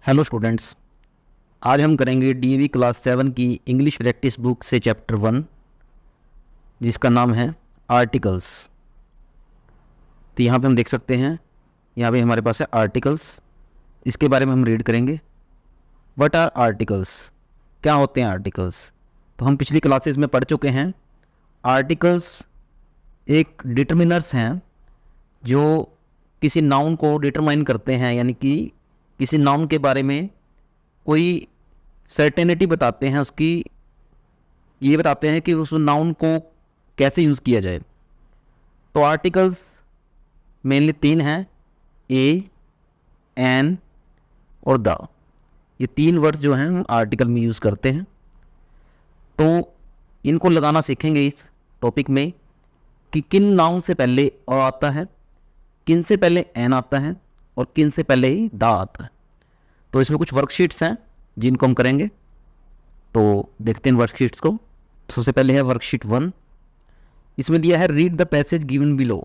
Hello students. आज हम करेंगे डीएवी क्लास 7 की इंग्लिश प्रैक्टिस बुक से चैप्टर 1, जिसका नाम है आर्टिकल्स। तो यहाँ पे हम देख सकते हैं, यहाँ पे हमारे पास है आर्टिकल्स। इसके बारे में हम रीड करेंगे। व्हाट आर आर्टिकल्स, क्या होते हैं आर्टिकल्स। तो हम पिछली क्लासेस में पढ़ चुके हैं। आर्टिकल्स एक डिटरमिनर्स हैं जो किसी नाउन को डिटरमाइन करते हैं, यानी कि किसी नाउन के बारे में कोई सर्टेनिटी बताते हैं, उसकी ये बताते हैं कि उस नाउन को कैसे यूज़ किया जाए। तो आर्टिकल्स मेनली 3 हैं, ए, एन और द। ये 3 वर्ड्स जो हैं हम आर्टिकल में यूज़ करते हैं। तो इनको लगाना सीखेंगे इस टॉपिक में कि किन नाउन से पहले और आता है, किन से पहले एन आता है और किन से पहले ही द आता है। तो इसमें कुछ वर्कशीट्स हैं जिनको हम करेंगे। तो देखते हैं वर्कशीट्स को। सबसे पहले है वर्कशीट 1। इसमें दिया है read the passage given below,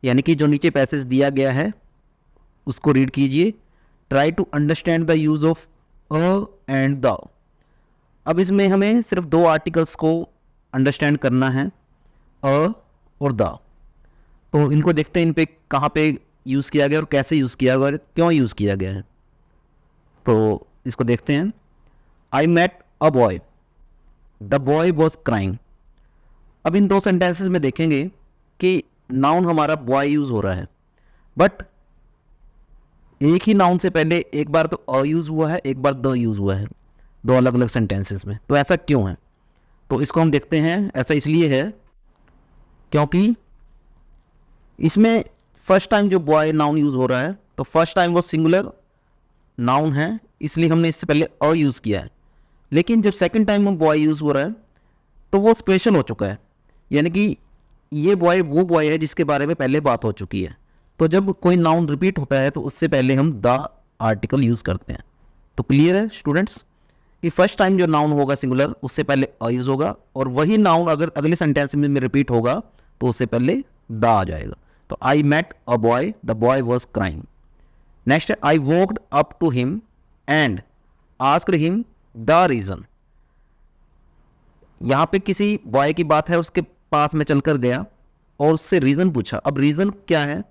यानी कि जो नीचे पैसेज दिया गया है उसको रीड कीजिए। Try to understand the use of a and the. अब इसमें हमें सिर्फ 2 आर्टिकल्स को अंडरस्टैंड करना है, अ और द। तो इनको देखते हैं, इन पे कहाँ पे यूज़ किया गया और कैसे यूज़ किया गया और क्यों यूज़ किया गया है। तो इसको देखते हैं। I met a boy, the boy was crying. अब इन 2 सेंटेंसेस में देखेंगे कि नाउन हमारा बॉय यूज़ हो रहा है, बट एक ही नाउन से पहले एक बार तो अ यूज़ हुआ है, एक बार द यूज़ हुआ है, 2 अलग अलग सेंटेंसेस में। तो ऐसा क्यों है? तो इसको हम देखते हैं। ऐसा इसलिए है क्योंकि इसमें फर्स्ट टाइम जो बॉय नाउन यूज़ हो रहा है, तो फर्स्ट टाइम वो सिंगुलर नाउन है, इसलिए हमने इससे पहले अ यूज़ किया है। लेकिन जब सेकंड टाइम में बॉय यूज़ हो रहा है तो वो स्पेशल हो चुका है, यानी कि ये बॉय वो बॉय है जिसके बारे में पहले बात हो चुकी है। तो जब कोई नाउन रिपीट होता है तो उससे पहले हम द आर्टिकल यूज़ करते हैं। तो क्लियर है स्टूडेंट्स कि फर्स्ट टाइम जो नाउन होगा सिंगुलर, उससे पहले अ यूज़ होगा, और वही नाउन अगर अगले सेंटेंस में रिपीट होगा तो उससे पहले द आ जाएगा। तो I met a boy, the boy was crying. Next है I walked up to him and asked him the reason. यहाँ पे किसी बॉय की बात है, उसके पास में चलकर गया और उससे रीज़न पूछा। अब रीज़न क्या है?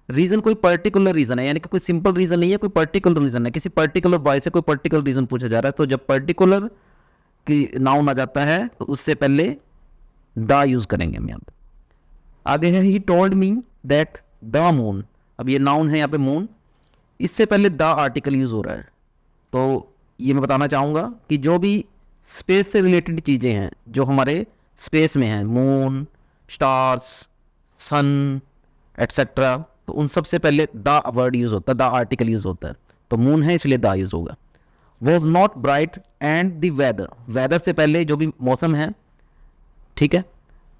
रीज़न कोई पर्टिकुलर रीज़न है, यानी कि कोई सिंपल रीज़न नहीं है, कोई पर्टिकुलर रीज़न है। किसी पर्टिकुलर बॉय से कोई पर्टिकुलर रीज़न पूछा जा रहा है, तो जब पर्टिकुलर की नाउन आ जाता है तो उससे पहले द यूज़ करेंगे हम यहाँ पे। आगे है he told me that the moon. अब ये नाउन है यहाँ पे मून, इससे पहले द आर्टिकल यूज़ हो रहा है। तो ये मैं बताना चाहूँगा कि जो भी स्पेस से रिलेटेड चीज़ें हैं जो हमारे स्पेस में हैं, मून, स्टार्स, सन एट्सेट्रा, तो उन सब से पहले द वर्ड यूज़ होता है, द आर्टिकल यूज़ होता है। तो मून है इसलिए द यूज़ होगा। Was not bright and the weather, weather से पहले जो भी मौसम है, ठीक है,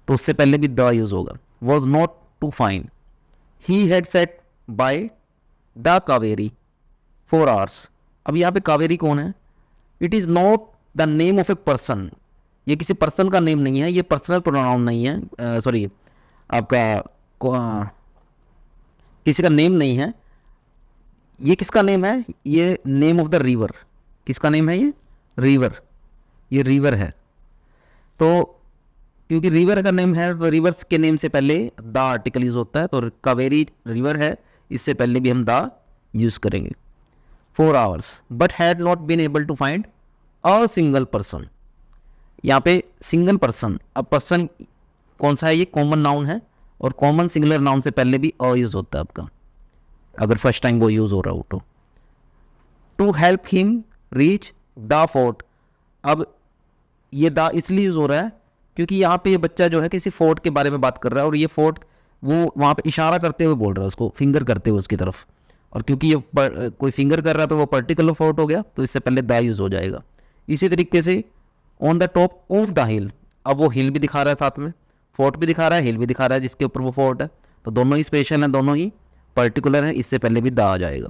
तो उससे पहले भी द यूज़ होगा। Was not too fine, he had set by the Kaveri 4 hours. अब यहाँ पे कावेरी कौन है? It is not the name of a person. ये किसी पर्सन का नेम नहीं है, ये पर्सनल प्रोनाउन नहीं है, सॉरी आपका किसी का नेम नहीं है। ये किसका नेम है? ये नेम ऑफ द रिवर। किसका नेम है? ये रिवर, ये रिवर है। तो क्योंकि रिवर का नेम है तो रिवर्स के नेम से पहले द आर्टिकल यूज़ होता है। तो कावेरी रिवर है, इससे पहले भी हम द यूज़ करेंगे। 4 hours but had not been able to find a single person. यहाँ पे सिंगल पर्सन, अब पर्सन कौन सा है? ये कॉमन नाउन है, और कॉमन सिंगुलर नाउन से पहले भी अ यूज़ होता है आपका, अगर फर्स्ट टाइम वो यूज़ हो रहा हो तो। To help him reach the fort. अब ये द इसलिए यूज़ हो रहा है क्योंकि यहाँ पे ये बच्चा जो है किसी फोर्ट के बारे में बात कर रहा है, और ये फोर्ट वो वहाँ पे इशारा करते हुए बोल रहा है, उसको फिंगर करते हुए उसकी तरफ। और क्योंकि ये कोई फिंगर कर रहा है तो वो पर्टिकुलर फोर्ट हो गया, तो इससे पहले द यूज़ हो जाएगा। इसी तरीके से on the top of the हिल, अब वो हिल भी दिखा रहा है, साथ में फोर्ट भी दिखा रहा है, हिल भी दिखा रहा है जिसके ऊपर वो फोर्ट है। तो दोनों ही स्पेशल हैं, दोनों ही पर्टिकुलर हैं, इससे पहले भी द आ जाएगा।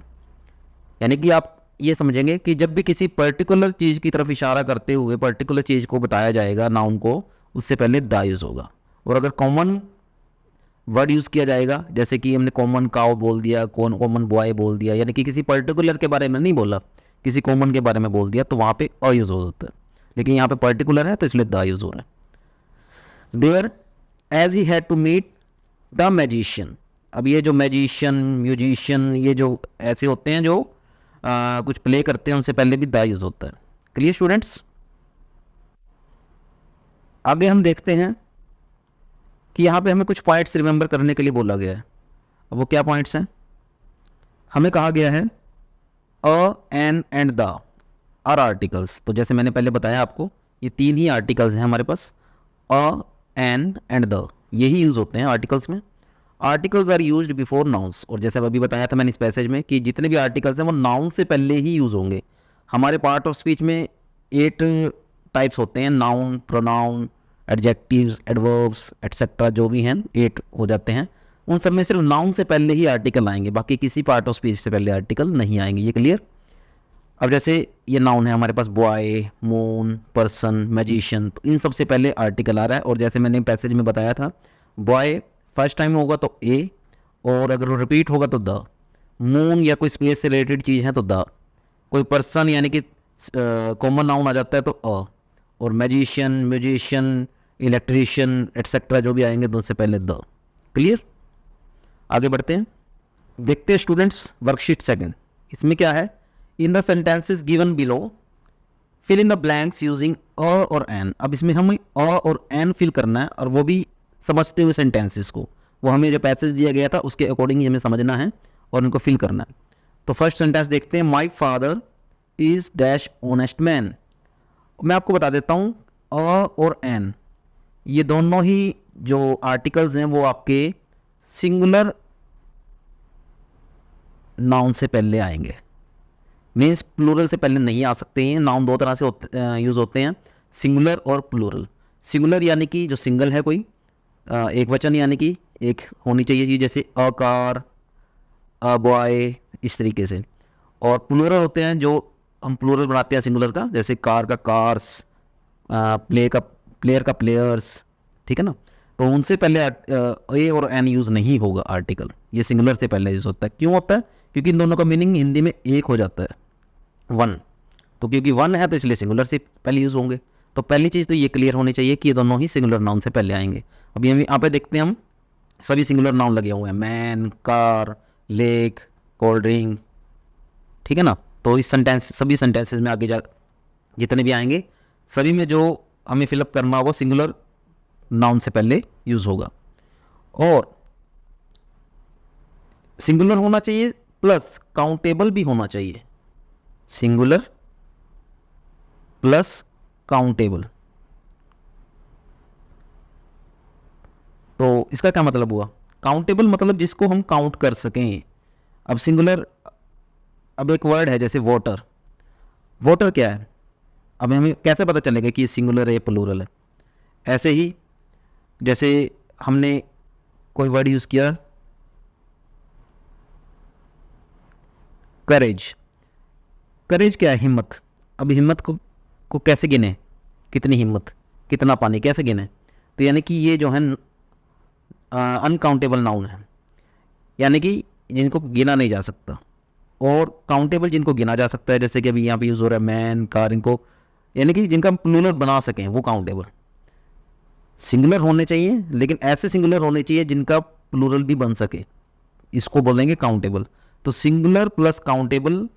यानी कि आप ये समझेंगे कि जब भी किसी पर्टिकुलर चीज़ की तरफ इशारा करते हुए पर्टिकुलर चीज़ को बताया जाएगा नाउन को, उससे पहले द यूज़ होगा। और अगर कॉमन वर्ड यूज़ किया जाएगा, जैसे कि हमने कॉमन काउ बोल दिया, कॉमन बॉय बोल दिया, यानी कि किसी पर्टिकुलर के बारे में नहीं बोला, किसी कॉमन के बारे में बोल दिया, तो वहाँ पे अ यूज़ होता है। लेकिन यहाँ पे पर्टिकुलर है तो इसलिए द यूज़ हो रहा है। There as he had to meet the magician. अब ये जो मैजिशियन, म्यूजिशियन, ये जो ऐसे होते हैं जो कुछ प्ले करते हैं, उनसे पहले भी द यूज़ होता है। Clear students? आगे हम देखते हैं कि यहाँ पे हमें कुछ पॉइंट्स रिमेंबर करने के लिए बोला गया है। अब वो क्या पॉइंट्स हैं? हमें कहा गया है a, an and the are articles. तो जैसे मैंने पहले बताया आपको, ये 3 ही आर्टिकल्स हैं हमारे पास, अ, एन एंड द, यही यूज़ होते हैं आर्टिकल्स में। Articles are used before nouns, और जैसे अभी बताया था मैंने इस पैसेज में कि जितने भी आर्टिकल्स हैं वो नाउन से पहले ही यूज़ होंगे। हमारे पार्ट ऑफ स्पीच में 8 टाइप्स होते हैं, noun, pronoun, adjectives, adverbs etcetera, जो भी हैं 8 हो जाते हैं। उन सब में सिर्फ नाउन से पहले ही आर्टिकल आएंगे, बाकी किसी पार्ट ऑफ स्पीच से पहले आर्टिकल नहीं आएंगे। ये क्लियर? अब जैसे ये नाउन है हमारे पास, बॉय, मून, पर्सन, मैजिशियन, तो इन सब से पहले आर्टिकल आ रहा है। और जैसे मैंने पैसेज में बताया था, बॉय फर्स्ट टाइम होगा तो ए, और अगर वो रिपीट होगा तो द। मून या कोई स्पेस से रिलेटेड चीज़ है तो द। कोई पर्सन यानी कि कॉमन नाउन आ जाता है तो अ, और मैजिशियन, म्यूजिशियन, इलेक्ट्रीशियन एटसेट्रा जो भी आएंगे तो उससे पहले द। क्लियर? आगे बढ़ते हैं, देखते हैं स्टूडेंट्स वर्कशीट सेकंड। इसमें क्या है? In the sentences given below fill in the blanks using a और एन। अब इसमें हमें अ और एन फिल करना है, और वो भी समझते हुए सेंटेंसेस को। वो हमें जो पैसेज दिया गया था उसके अकॉर्डिंग ही हमें समझना है और उनको फिल करना है। तो फर्स्ट सेंटेंस देखते हैं, my father is dash honest man. मैं आपको बता देता हूँ, अ और एन ये दोनों ही जो आर्टिकल्स हैं वो आपके सिंगुलर नाउन से पहले आएंगे, मीन्स प्लूरल से पहले नहीं आ सकते हैं। नाउन 2 तरह से यूज़ होते हैं, सिंगुलर और प्लूरल। सिंगुलर यानी कि जो सिंगल है कोई, एक वचन यानी कि एक होनी चाहिए चीज़, जैसे अ कार, अ बॉय, इस तरीके से। और प्लूरल होते हैं जो हम प्लूरल बनाते हैं सिंगुलर का, जैसे कार का कार्स, प्लेयर का प्लेयर्स, ठीक है ना। तो उनसे पहले ए और एन यूज़ नहीं होगा आर्टिकल, ये सिंगुलर से पहले यूज़ होता है। क्यों होता है? क्योंकि इन दोनों का मीनिंग हिंदी में एक हो जाता है, वन। तो क्योंकि वन है तो इसलिए सिंगुलर से पहले यूज़ होंगे। तो पहली चीज़ तो ये क्लियर होनी चाहिए कि ये दोनों ही सिंगुलर नाउन से पहले आएंगे। अभी हम यहाँ पे देखते हैं, हम सभी सिंगुलर नाउन लगे हुए हैं, man, car, lake, cold drink, ठीक है ना। तो इस सेंटेंस, सभी सेंटेंसेस में आगे जा जितने भी आएंगे, सभी में जो हमें फिलअप करना होगा सिंगुलर नाउन से पहले यूज़ होगा। और सिंगुलर होना चाहिए प्लस काउंटेबल भी होना चाहिए, सिंगुलर प्लस काउंटेबल। तो इसका क्या मतलब हुआ? काउंटेबल मतलब जिसको हम काउंट कर सकें। अब सिंगुलर, अब एक वर्ड है जैसे वाटर, वाटर क्या है? अब हमें कैसे पता चलेगा कि ये सिंगुलर है या प्लूरल है? ऐसे ही जैसे हमने कोई वर्ड यूज़ किया, करेज। करेज क्या है? हिम्मत। अब हिम्मत को कैसे गिने? कितनी हिम्मत, कितना पानी, कैसे गिने? तो यानी कि ये जो है अनकाउंटेबल नाउन है, यानी कि जिनको गिना नहीं जा सकता। और काउंटेबल जिनको गिना जा सकता है, जैसे कि अभी यहाँ पे यूज़ हो रहा है मैन, कार, इनको यानी कि जिनका प्लूरल बना सकें वो काउंटेबल। सिंगुलर होने चाहिए, लेकिन ऐसे सिंगुलर होने चाहिए जिनका प्लूरल भी बन सके, इसको बोलेंगे काउंटेबल। तो सिंगुलर प्लस काउंटेबल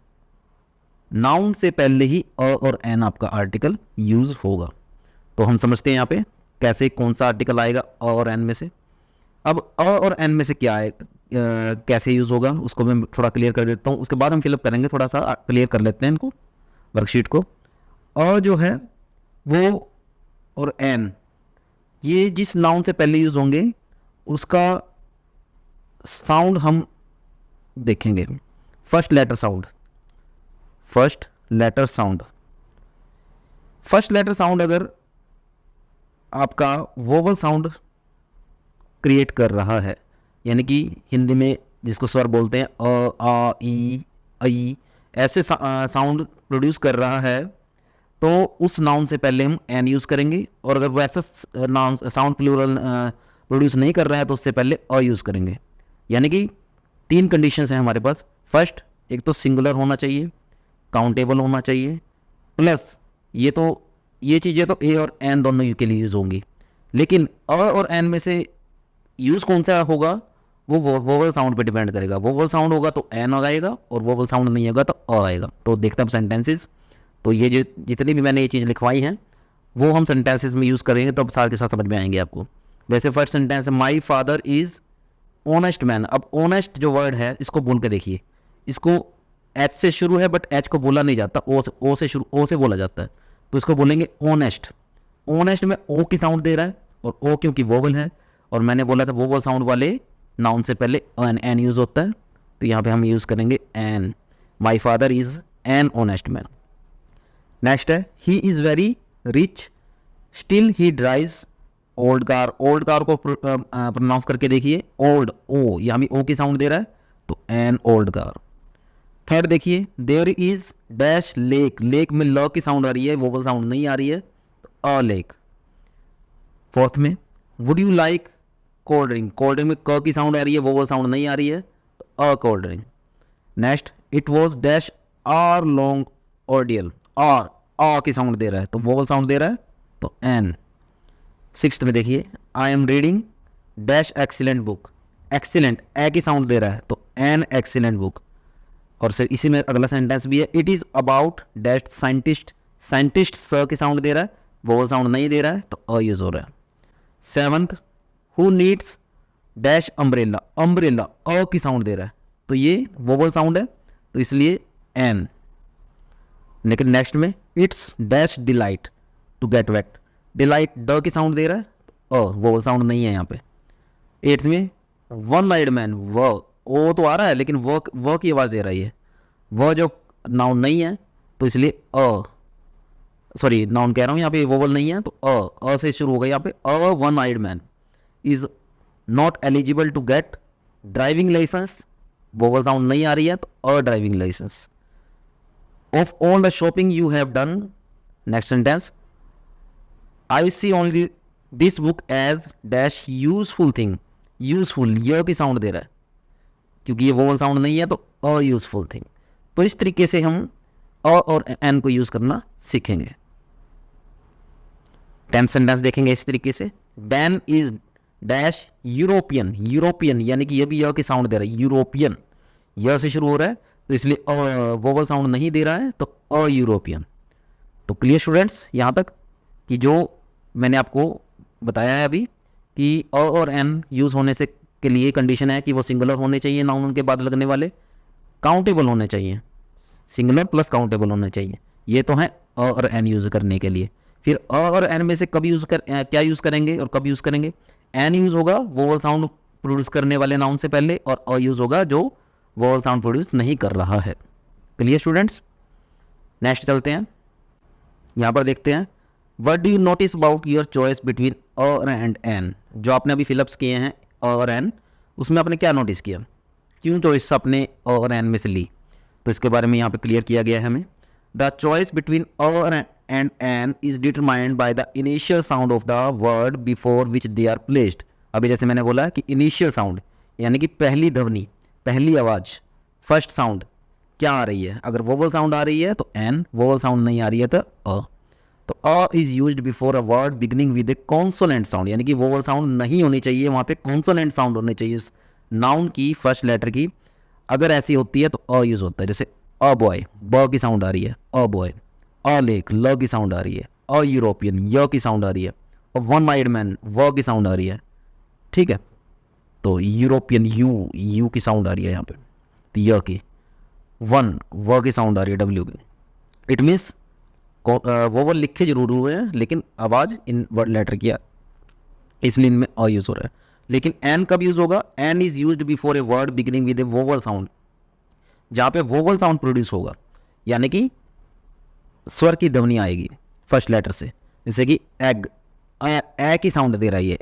नाउन से पहले ही अ और एन आपका आर्टिकल यूज़ होगा। तो हम समझते हैं यहाँ पे कैसे कौन सा आर्टिकल आएगा अ और एन में से। अब अ और एन में से क्या है, कैसे यूज़ होगा, उसको मैं थोड़ा क्लियर कर देता हूँ, उसके बाद हम फिलअप करेंगे। थोड़ा सा क्लियर कर लेते हैं इनको, वर्कशीट को। अ जो है वो और एन, ये जिस नाउन से पहले यूज़ होंगे उसका साउंड हम देखेंगे। First letter sound, first letter sound, first letter sound अगर आपका वोवल साउंड क्रिएट कर रहा है, यानी कि हिंदी में जिसको स्वर बोलते हैं अ, आ, ई, आई, ऐसे साउंड प्रोड्यूस कर रहा है, तो उस नाउन से पहले हम एन यूज़ करेंगे। और अगर वैसा नाउन साउंड प्रोड्यूस नहीं कर रहा है तो उससे पहले अ यूज़ करेंगे। यानी कि 3 कंडीशंस हैं हमारे पास। फर्स्ट, एक तो सिंगुलर होना चाहिए, काउंटेबल होना चाहिए, प्लस ये चीज़ें तो ए और एन दोनों के लिए यूज़ होंगी। लेकिन अ और एन में से यूज़ कौन सा होगा वो वोवल साउंड पे डिपेंड करेगा। वोवल साउंड होगा तो एन आएगा और वोवल साउंड नहीं होगा तो अ आएगा। तो देखते हैं सेंटेंसेस। तो ये जो जितनी भी मैंने ये चीज़ लिखवाई हैं वो हम सेंटेंसेस में यूज़ करेंगे तो अब साथ के साथ समझ में आएंगे आपको। वैसे फर्स्ट सेंटेंस है माई फादर इज़ ऑनेस्ट मैन। अब ऑनेस्ट जो वर्ड है इसको बोल के देखिए। इसको एच से शुरू है बट एच को बोला नहीं जाता, ओ से बोला जाता है। तो इसको बोलेंगे ऑनेस्ट। ऑनेस्ट में ओ की साउंड दे रहा है और ओ क्योंकि वोवल है और मैंने बोला था वोवल साउंड वाले नाउन से पहले एन यूज़ होता है। तो यहाँ पे हम यूज़ करेंगे an. My father is an honest man. Next है he is very rich still he drives old car. Old car को प्रोनाउंस करके देखिए, ओल्ड, ओ यहाँ भी ओ की साउंड दे रहा है तो एन ओल्ड कार। थर्ड देखिए, there is dash lake. Lake में ल की साउंड आ रही है, वोवल साउंड नहीं आ रही है तो अ लेक। फोर्थ में would you like cold drink. Cold drink में क की साउंड आ रही है, वोवल साउंड नहीं आ रही है तो a cold drink. Next, it was dash are long ordeal. Are आ की साउंड दे रहा है तो वोवल साउंड दे रहा है तो एन। सिक्स्थ में देखिए, I am reading dash excellent book. Excellent A की साउंड दे रहा है तो एन एक्सीलेंट बुक। और सर इसी में अगला सेंटेंस भी है, it is about dash scientist. Scientist स की साउंड दे रहा है, वोवल साउंड नहीं दे रहा है तो अ यूज हो रहा है। Seventh, who needs dash umbrella. Umbrella अ की साउंड दे रहा है तो ये वोवल साउंड है तो इसलिए एन। लेकिन नेक्स्ट में it's dash delight to get wet. Delight ड की साउंड दे रहा है तो वोवल साउंड नहीं है यहाँ पे। एट्थ में वन आइड मैन, व ओ तो आ रहा है लेकिन वो की आवाज़ दे रही है, वह जो नाउन नहीं है तो इसलिए सॉरी नाउन कह रहा हूँ यहाँ पे वोवल नहीं है तो अ से शुरू होगा यहाँ पे। A one eyed man is not eligible to get driving licence. Vowel sound नहीं आ रही है तो a driving licence. Of all the shopping you have done. Next sentence, I see only this book as dash useful thing. Useful य की sound दे रहा है क्योंकि ये वोवल साउंड नहीं है तो अ यूजफुल थिंग। तो इस तरीके से हम अ और एन को यूज करना सीखेंगे। 10th सेंटेंस देखेंगे इस तरीके से, Dan is dash European. European यानी कि ये भी य की साउंड दे रहा है, यूरोपियन य से शुरू हो रहा है तो इसलिए वोवल साउंड नहीं दे रहा है तो अ यूरोपियन। तो क्लियर स्टूडेंट्स यहाँ तक कि जो मैंने आपको बताया है अभी कि अ और एन यूज़ होने से के लिए कंडीशन है कि वो सिंगुलर होने चाहिए, नाउन उनके बाद लगने वाले काउंटेबल होने चाहिए, सिंगुलर प्लस काउंटेबल होने चाहिए। ये तो है अ और एन यूज़ करने के लिए। फिर अ और एन में से कब क्या यूज़ करेंगे और कब यूज़ करेंगे। एन यूज़ होगा वोवल साउंड प्रोड्यूस करने वाले नाउन से पहले और अ यूज़ होगा जो वोवल साउंड प्रोड्यूस नहीं कर रहा है। क्लियर स्टूडेंट्स, नेक्स्ट चलते हैं। यहाँ पर देखते हैं, what do you notice about your choice between a and an. जो आपने अभी फिलअप्स किए हैं अ और एन, उसमें आपने क्या नोटिस किया, क्यों चॉइस आपने अ और एन में से ली। तो इसके बारे में यहाँ पे क्लियर किया गया है हमें। The choice between a and an is determined by the initial sound of the word before which they are placed. अभी जैसे मैंने बोला कि इनिशियल साउंड यानी कि पहली ध्वनि, पहली आवाज़, फर्स्ट साउंड क्या आ रही है। अगर वोवल साउंड आ रही है तो एन, वोवल साउंड नहीं आ रही है तो अ। तो a is used before a word beginning with A consonant sound, यानी कि वोवल साउंड नहीं होनी चाहिए, वहाँ पे कॉन्सोनेंट साउंड होनी चाहिए नाउन की फर्स्ट लेटर की। अगर ऐसी होती है तो अ यूज होता है। जैसे अ बॉय, ब की साउंड आ रही है अ बॉय। अ लेक, ल की साउंड आ रही है। अ यूरोपियन, य की साउंड आ रही है। और वन आइड मैन, व की साउंड आ रही है। ठीक है, तो यूरोपियन, यू की साउंड आ रही है यहाँ पे, तो य की। वन, व की साउंड आ रही है डब्ल्यू की। इट मीन्स वोवल लिखे जरूर हुए हैं लेकिन आवाज़ इन वर्ड लेटर की, इसलिए इनमें अ यूज़ हो रहा है। लेकिन एन कब यूज़ होगा, an is used before a word beginning with a vowel sound, जहाँ पे वोवल साउंड प्रोड्यूस होगा, यानी कि स्वर की ध्वनि आएगी फर्स्ट लेटर से। जैसे कि एग, ए की साउंड दे रही है,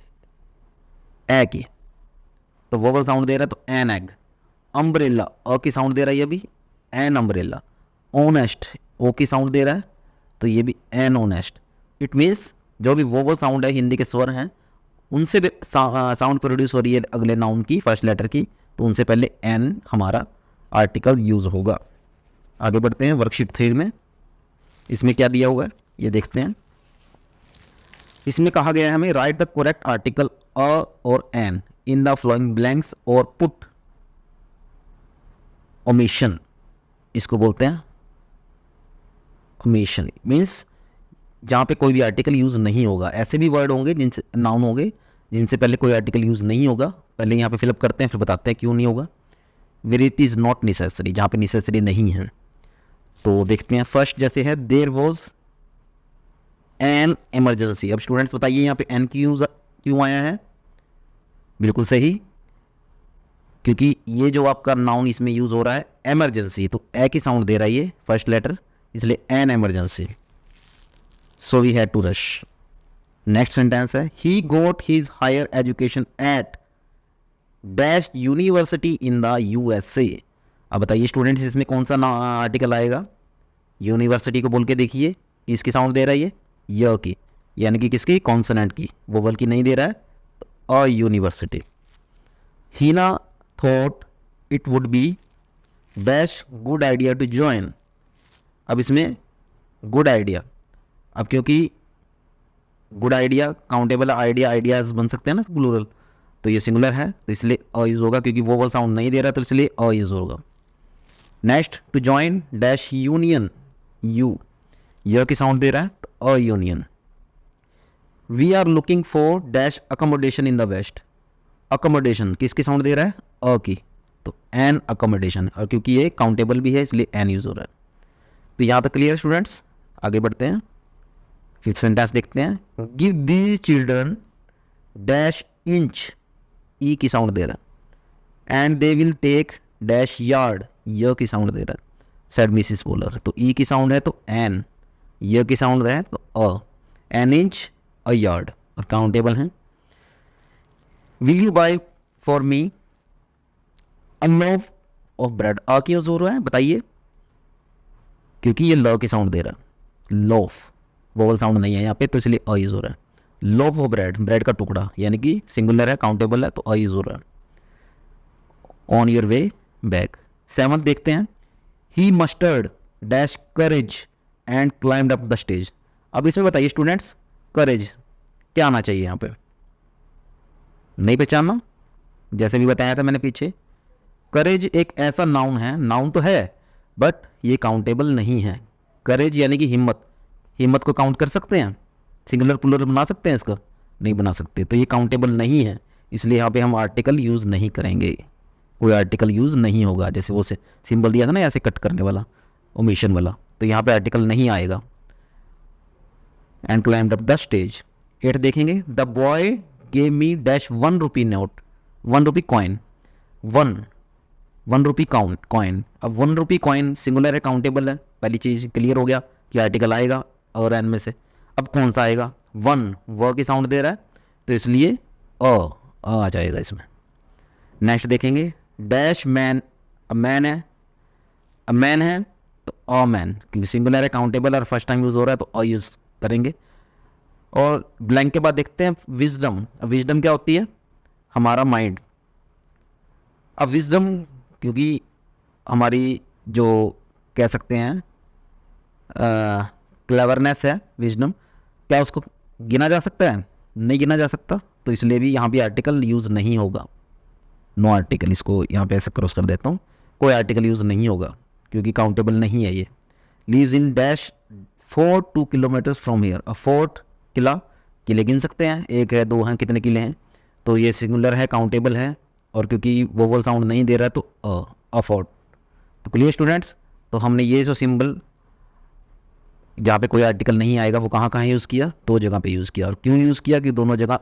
ए की, तो वोवल साउंड दे रहा है तो एन एग। अम्ब्रेला, अ की साउंड दे रही है अभी, एन अम्ब्रेला। ऑनेस्ट, ओ की साउंड दे रहा है तो ये भी एन ऑनेस्ट। इट मीन्स जो भी वोवल साउंड है, हिंदी के स्वर हैं, उनसे साउंड प्रोड्यूस हो रही है अगले नाउन की फर्स्ट लेटर की, तो उनसे पहले एन हमारा आर्टिकल यूज़ होगा। आगे बढ़ते हैं वर्कशीट 3 में। इसमें क्या दिया हुआ है ये देखते हैं। इसमें कहा गया है हमें write the correct article a और an in the flowing blanks और पुट ओमिशन, इसको बोलते हैं ओमिशन, मीन्स जहाँ पे कोई भी आर्टिकल यूज़ नहीं होगा। ऐसे भी वर्ड होंगे जिनसे नाउन होंगे जिनसे पहले कोई आर्टिकल यूज़ नहीं होगा, पहले यहाँ पे फिलअप करते हैं फिर बताते हैं क्यों नहीं होगा। Where it is not necessary, जहाँ पे नेसेसरी नहीं है। तो देखते हैं फर्स्ट जैसे है देयर वॉज एन इमरजेंसी। अब स्टूडेंट्स बताइए यहाँ पे एन क्यों आया है? बिल्कुल सही, क्योंकि ये जो आपका नाउन इसमें यूज़ हो रहा है एमरजेंसी, तो ए की साउंड दे रहा है ये फर्स्ट लेटर, इसलिए an emergency, so we had to rush. Next sentence है he got his higher education at dash university in the USA. अब बताइए स्टूडेंट्स इसमें कौन सा आर्टिकल आएगा? यूनिवर्सिटी को बोल के देखिए, इसकी साउंड दे रहा है ये य की, यानी कि किसकी? कॉन्सोनेंट की, वोवल की नहीं दे रहा है, तो a university. Heena thought it would be dash good idea to join. अब इसमें गुड आइडिया, अब क्योंकि good idea countable idea, ideas बन सकते हैं ना प्लूरल, तो ये सिंगुलर है तो इसलिए अ यूज होगा, क्योंकि वोवल साउंड नहीं दे रहा तो इसलिए अ यूज होगा। Next to join dash union, U य की साउंड दे रहा है तो a union. We are looking for dash accommodation in the west. Accommodation किसकी साउंड दे रहा है? अ की, तो एन अकोमोडेशन, और क्योंकि ये काउंटेबल भी है इसलिए एन यूज हो रहा है। तो यहाँ तक क्लियर स्टूडेंट्स? आगे बढ़ते हैं, फिफ्थ सेंटेंस देखते हैं। Give these children dash inch, E की साउंड दे रहा है, and they will take dash yard, य की साउंड दे रहा है, सेड मिसिस बोलर, तो ई की साउंड है तो एन, य की साउंड है तो a, an inch a yard, और काउंटेबल है। Will you buy for me a loaf of bread, a क्यों जोर रहा है बताइए? क्योंकि ये ल की साउंड दे रहा है, लोफ वोवल साउंड नहीं है यहाँ पे तो इसलिए अ यूज हो रहा है। लोफ ऑफ ब्रेड, ब्रेड का टुकड़ा, यानी कि सिंगुलर है काउंटेबल है तो अ यूज हो रहा है। On your way back. Seventh देखते हैं। He mustered dash courage and climbed up the stage. अब इसमें बताइए स्टूडेंट्स करेज क्या आना चाहिए यहाँ पे? नहीं पहचानना? जैसे भी बताया था मैंने पीछे, करेज एक ऐसा नाउन है, नाउन तो है बट ये काउंटेबल नहीं है। करेज यानी कि हिम्मत, हिम्मत को काउंट कर सकते हैं? सिंगुलर प्लूरल बना सकते हैं इसका? नहीं बना सकते, तो ये काउंटेबल नहीं है, इसलिए यहाँ पे हम आर्टिकल यूज़ नहीं करेंगे, कोई आर्टिकल यूज़ नहीं होगा। जैसे वो से सिंबल दिया था ना ऐसे कट करने वाला, ओमिशन वाला, तो यहाँ पे आर्टिकल नहीं आएगा। And climbed up the stage. 8 देखेंगे। The boy gave me dash 1 rupee note, 1 rupee coin, 1 rupee coin. अब 1 रुपी कॉइन सिंगुलर है काउंटेबल है, पहली चीज़ क्लियर हो गया कि आर्टिकल आएगा और एन में से। अब कौन सा आएगा? 1 व की साउंड दे रहा है तो इसलिए अ आ जाएगा इसमें। नेक्स्ट देखेंगे। डैश मैन, मैन है, मैन है तो अ मैन, क्योंकि सिंगुलर है काउंटेबल और फर्स्ट टाइम यूज़ हो रहा है तो अ यूज़ करेंगे। और ब्लैंक के बाद देखते हैं विजडम। विजडम क्या होती है? हमारा माइंड। अब विजडम क्योंकि हमारी जो कह सकते हैं क्लेवरनेस है विजडम, क्या उसको गिना जा सकता है? नहीं गिना जा सकता, तो इसलिए भी यहाँ भी आर्टिकल यूज़ नहीं होगा, नो आर्टिकल। इसको यहाँ पे ऐसे क्रॉस कर देता हूँ, कोई आर्टिकल यूज़ नहीं होगा क्योंकि काउंटेबल नहीं है ये। Lives in dash fort 2 kilometres from here. A fort किला, किले गिन सकते हैं, 1 है 2 हैं, कितने किले हैं, तो ये सिंगुलर है काउंटेबल है, और क्योंकि वोवल साउंड नहीं दे रहा है तो अ फोर्ट। तो क्लियर स्टूडेंट्स? तो हमने ये जो सिंबल जहाँ पे कोई आर्टिकल नहीं आएगा वो कहाँ कहाँ यूज़ किया? 2 जगह पे यूज़ किया। और क्यों यूज़ किया? कि दोनों जगह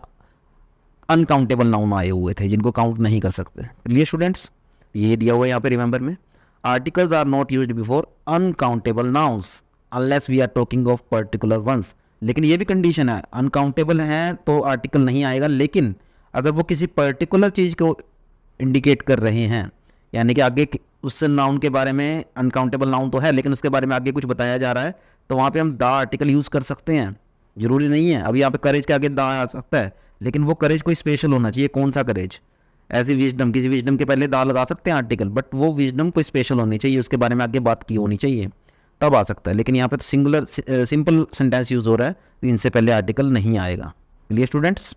अनकाउंटेबल नाउन आए हुए थे जिनको काउंट नहीं कर सकते। Clear students? ये दिया हुआ है यहाँ पे रिमेंबर में। Articles are not used before uncountable nouns unless we are talking of particular ones. लेकिन ये भी कंडीशन है, अनकाउंटेबल है तो आर्टिकल नहीं आएगा, लेकिन अगर वो किसी पर्टिकुलर चीज़ को इंडिकेट कर रहे हैं, यानी कि आगे उस नाउन के बारे में, अनकाउंटेबल नाउन तो है लेकिन उसके बारे में आगे कुछ बताया जा रहा है, तो वहाँ पे हम द आर्टिकल यूज़ कर सकते हैं। जरूरी नहीं है, अभी यहाँ पे करेज के आगे द आ सकता है लेकिन वो करेज कोई स्पेशल होना चाहिए। कौन सा करेज? ऐसी विजडम, किसी विजडम के पहले दा लगा सकते हैं आर्टिकल, बट वो विजडम कोई स्पेशल होनी चाहिए, उसके बारे में आगे बात की होनी चाहिए, तब आ सकता है। लेकिन यहाँ पे तो सिंगुलर सिंपल सेंटेंस यूज़ हो रहा है, तो इनसे पहले आर्टिकल नहीं आएगा। Clear students?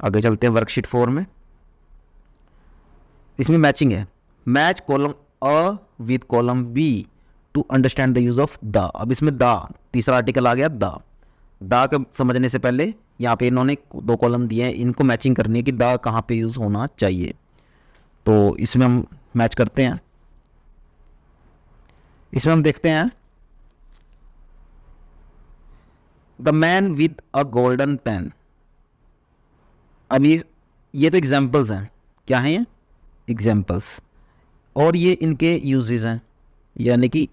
आगे चलते हैं वर्कशीट 4 में। इसमें मैचिंग है, match column A with column B to understand the use of the. अब इसमें द, तीसरा आर्टिकल आ गया द। द को समझने से पहले यहाँ पे इन्होंने 2 कॉलम दिए हैं, इनको मैचिंग करनी है कि द कहाँ पे यूज़ होना चाहिए। तो इसमें हम मैच करते हैं। इसमें हम देखते हैं the man with a golden pen. अब ये तो एग्जाम्पल्स हैं। क्या हैं ये? एग्जाम्पल्स। और ये इनके यूजेस हैं, यानी कि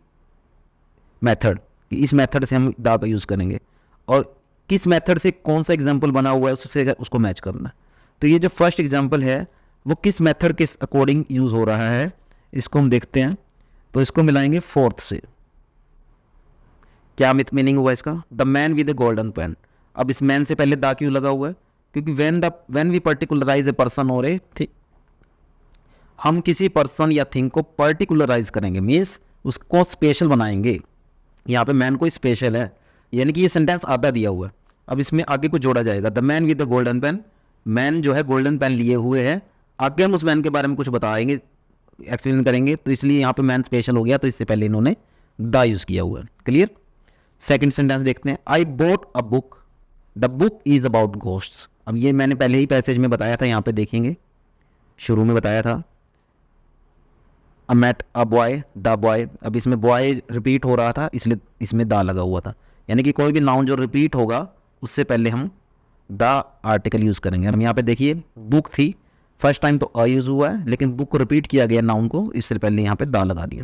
मेथड, इस मेथड से हम दा का यूज़ करेंगे, और किस मेथड से कौन सा एग्जाम्पल बना हुआ है उससे उसको मैच करना है। तो ये जो फर्स्ट एग्जाम्पल है वो किस मेथड के अकॉर्डिंग यूज़ हो रहा है, इसको हम देखते हैं। तो इसको मिलाएंगे फोर्थ से। क्या मीनिंग हुआ इसका? The man with a golden pen. अब इस मैन से पहले दा क्यों लगा हुआ है? क्योंकि व्हेन वी पर्टिकुलराइज ए पर्सन और ए थिंग, हम किसी पर्सन या थिंग को पर्टिकुलराइज करेंगे, मीन्स उसको स्पेशल बनाएंगे। यहाँ पे मैन को स्पेशल है, यानी कि ये सेंटेंस आधा दिया हुआ है। अब इसमें आगे को जोड़ा जाएगा, the man with the golden pen. Man जो है गोल्डन पेन लिए हुए है, आगे हम उस मैन के बारे में कुछ बताएंगे, एक्सप्लेन करेंगे, तो इसलिए यहाँ पे मैन स्पेशल हो गया, तो इससे पहले इन्होंने द यूज़ किया हुआ है। क्लियर? सेकंड सेंटेंस देखते हैं, I bought a book, the book is about ghosts. अब ये मैंने पहले ही पैसेज में बताया था, यहाँ पे देखेंगे, शुरू में बताया था। I met a boy, the boy. अब इसमें बॉय रिपीट हो रहा था, इसलिए इसमें दा लगा हुआ था, यानी कि कोई भी नाउन जो रिपीट होगा उससे पहले हम द आर्टिकल यूज़ करेंगे। हम यहाँ पे देखिए, बुक थी, फर्स्ट टाइम तो अ यूज़ हुआ है, लेकिन बुक को रिपीट किया गया नाउन को, इससे पहले यहाँ पे दा लगा दिया,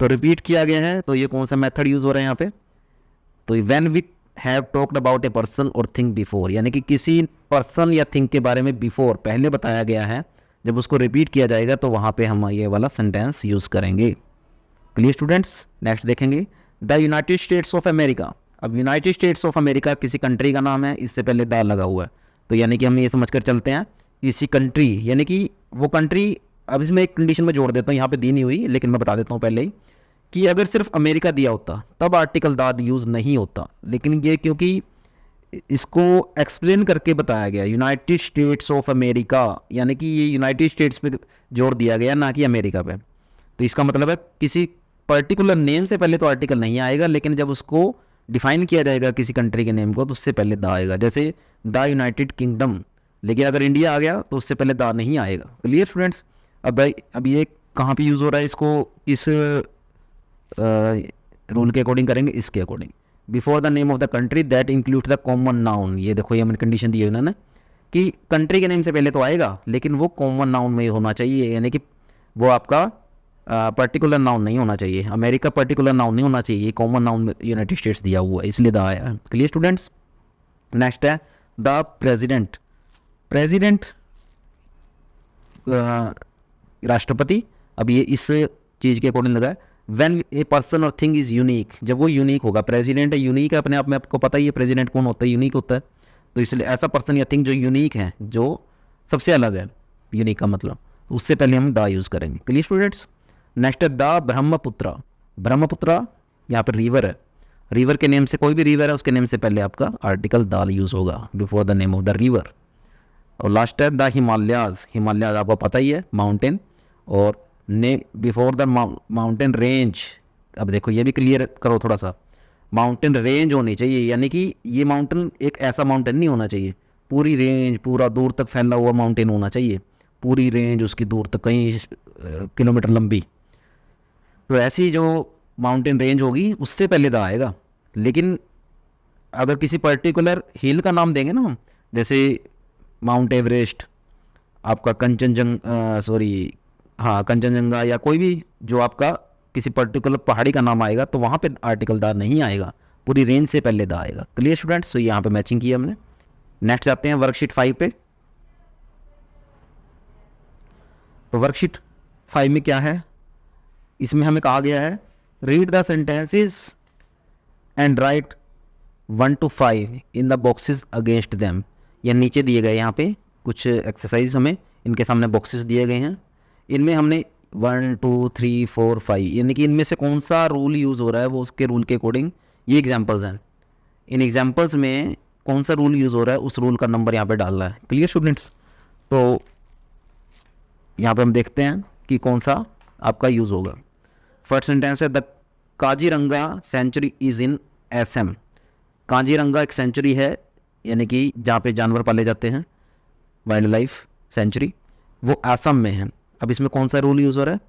तो रिपीट किया गया है। तो ये कौन सा मेथड यूज़ हो रहा है यहाँ पे? तो when we have talked about a person और थिंग बिफोर, यानी कि किसी पर्सन या थिंग के बारे में बिफोर, पहले बताया गया है, जब उसको रिपीट किया जाएगा तो वहाँ पे हम ये वाला सेंटेंस यूज़ करेंगे। Clear students? नेक्स्ट देखेंगे, the United states of America. अब यूनाइटेड स्टेट्स ऑफ अमेरिका किसी कंट्री का नाम है, इससे पहले द लगा हुआ है, तो यानी कि हम ये समझ कर चलते हैं किसी कंट्री, यानी कि वो कंट्री। अब इसमें एक कंडीशन में जोड़ देता हूँ, यहाँ पे दी नहीं हुई, लेकिन मैं बता देता हूँ पहले ही, कि अगर सिर्फ अमेरिका दिया होता तब आर्टिकल द यूज़ नहीं होता, लेकिन ये क्योंकि इसको एक्सप्लेन करके बताया गया, यूनाइटेड स्टेट्स ऑफ अमेरिका, यानी कि ये यूनाइटेड स्टेट्स पे जोर दिया गया, ना कि अमेरिका पे। तो इसका मतलब है किसी पर्टिकुलर नेम से पहले तो आर्टिकल नहीं आएगा, लेकिन जब उसको डिफाइन किया जाएगा किसी कंट्री के नेम को, तो उससे पहले द आएगा। जैसे द यूनाइटेड किंगडम, लेकिन अगर इंडिया आ गया तो उससे पहले द नहीं आएगा। Clear students? अब ये कहाँ पे यूज़ हो रहा है, इसको इस रूल के अकॉर्डिंग करेंगे, इसके according. Before the name of the country that include the common noun. ये देखो, ये मैंने कंडीशन दी है उन्होंने कि कंट्री के नेम से पहले तो आएगा, लेकिन वो कॉमन नाउन में ही होना चाहिए, यानी कि वो आपका पर्टिकुलर नाउन नहीं होना चाहिए। अमेरिका पर्टिकुलर नाउन नहीं होना चाहिए, कॉमन नाउन यूनाइटेड स्टेट्स दिया हुआ है, इसलिए द आया है। Clear students? नेक्स्ट है द प्रेजिडेंट। प्रेजिडेंट राष्ट्रपति। अब ये इस चीज़ के अकॉर्डिंग लगा है, व्हेन ए पर्सन और थिंग इज़ यूनिक, जब वो यूनिक होगा। प्रेसिडेंट है, यूनिक है अपने आप में, आपको पता ही है प्रेसिडेंट कौन होता है, यूनिक होता है। तो इसलिए ऐसा पर्सन या थिंग जो यूनिक है, जो सबसे अलग है, यूनिक का मतलब, उससे पहले हम द यूज़ करेंगे। Clear students? नेक्स्ट है द ब्रह्मपुत्र। ब्रह्मपुत्र यहाँ पर रिवर है, रिवर के नेम से, कोई भी रिवर है उसके नेम से पहले आपका आर्टिकल द यूज़ होगा, before the name of the river. और लास्ट है द हिमालयाज। हिमालयाज आपको पता ही है, माउंटेन, और ने बिफोर द माउंटेन रेंज। अब देखो, ये भी क्लियर करो थोड़ा सा, माउंटेन रेंज होनी चाहिए, यानी कि ये माउंटेन एक ऐसा माउंटेन नहीं होना चाहिए, पूरी रेंज, पूरा दूर तक फैला हुआ माउंटेन होना चाहिए, पूरी रेंज उसकी दूर तक, कई किलोमीटर लंबी। तो ऐसी जो माउंटेन रेंज होगी उससे पहले द आएगा। लेकिन अगर किसी पर्टिकुलर हिल का नाम देंगे ना हम, जैसे माउंट एवरेस्ट, आपका कंचनजंगा, या कोई भी जो आपका किसी पर्टिकुलर पहाड़ी का नाम आएगा, तो वहाँ पे आर्टिकल द नहीं आएगा, पूरी रेंज से पहले द आएगा। Clear students? तो यहाँ पे मैचिंग की हमने। नेक्स्ट आते हैं वर्कशीट 5 पे। तो वर्कशीट 5 में क्या है, इसमें हमें कहा गया है, read the sentences and right 1 to 5 in the boxes against them. या नीचे दिए गए यहाँ पे कुछ एक्सरसाइज हमें इनके सामने बॉक्सेस दिए गए हैं, इनमें हमने 1 2 3 4 5 यानी कि इनमें से कौन सा रूल यूज़ हो रहा है वो उसके रूल के अकॉर्डिंग ये एग्जांपल्स हैं। इन एग्जांपल्स में कौन सा रूल यूज़ हो रहा है उस रूल का नंबर यहाँ पे डालना है। Clear students? तो यहाँ पे हम देखते हैं कि कौन सा आपका यूज़ होगा। फर्स्ट सेंटेंस है the Kaziranga sanctuary is in Assam. Kaziranga एक सेंचुरी है यानी कि जहाँ पे जानवर पाले जाते हैं, वाइल्ड लाइफ सेंचुरी, वो असम में है। अब इसमें कौन सा रूल यूज़ हो रहा है?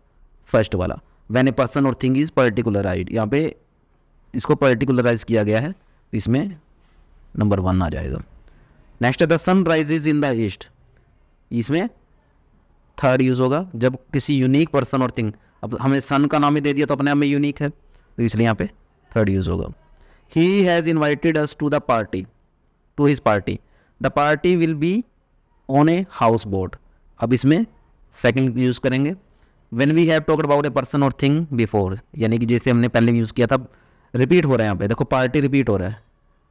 फर्स्ट वाला, व्हेन ए पर्सन और थिंग इज़ पर्टिकुलराइज्ड। यहाँ पे इसको पर्टिकुलराइज किया गया है तो इसमें नंबर 1 आ जाएगा। नेक्स्ट है the sun rises in the east. इसमें थर्ड यूज़ होगा जब किसी यूनिक पर्सन और थिंग, अब हमें सन का नाम ही दे दिया तो अपने आप में यूनिक है तो इसलिए यहाँ पे थर्ड यूज़ होगा। He has invited us to the party, to his party, the party will be on a houseboat. अब इसमें सेकंड यूज़ करेंगे। When we have talked about a person और थिंग बिफोर, यानी कि जैसे हमने पहले यूज़ किया था, रिपीट हो रहा है यहाँ पे, देखो पार्टी रिपीट हो रहा है,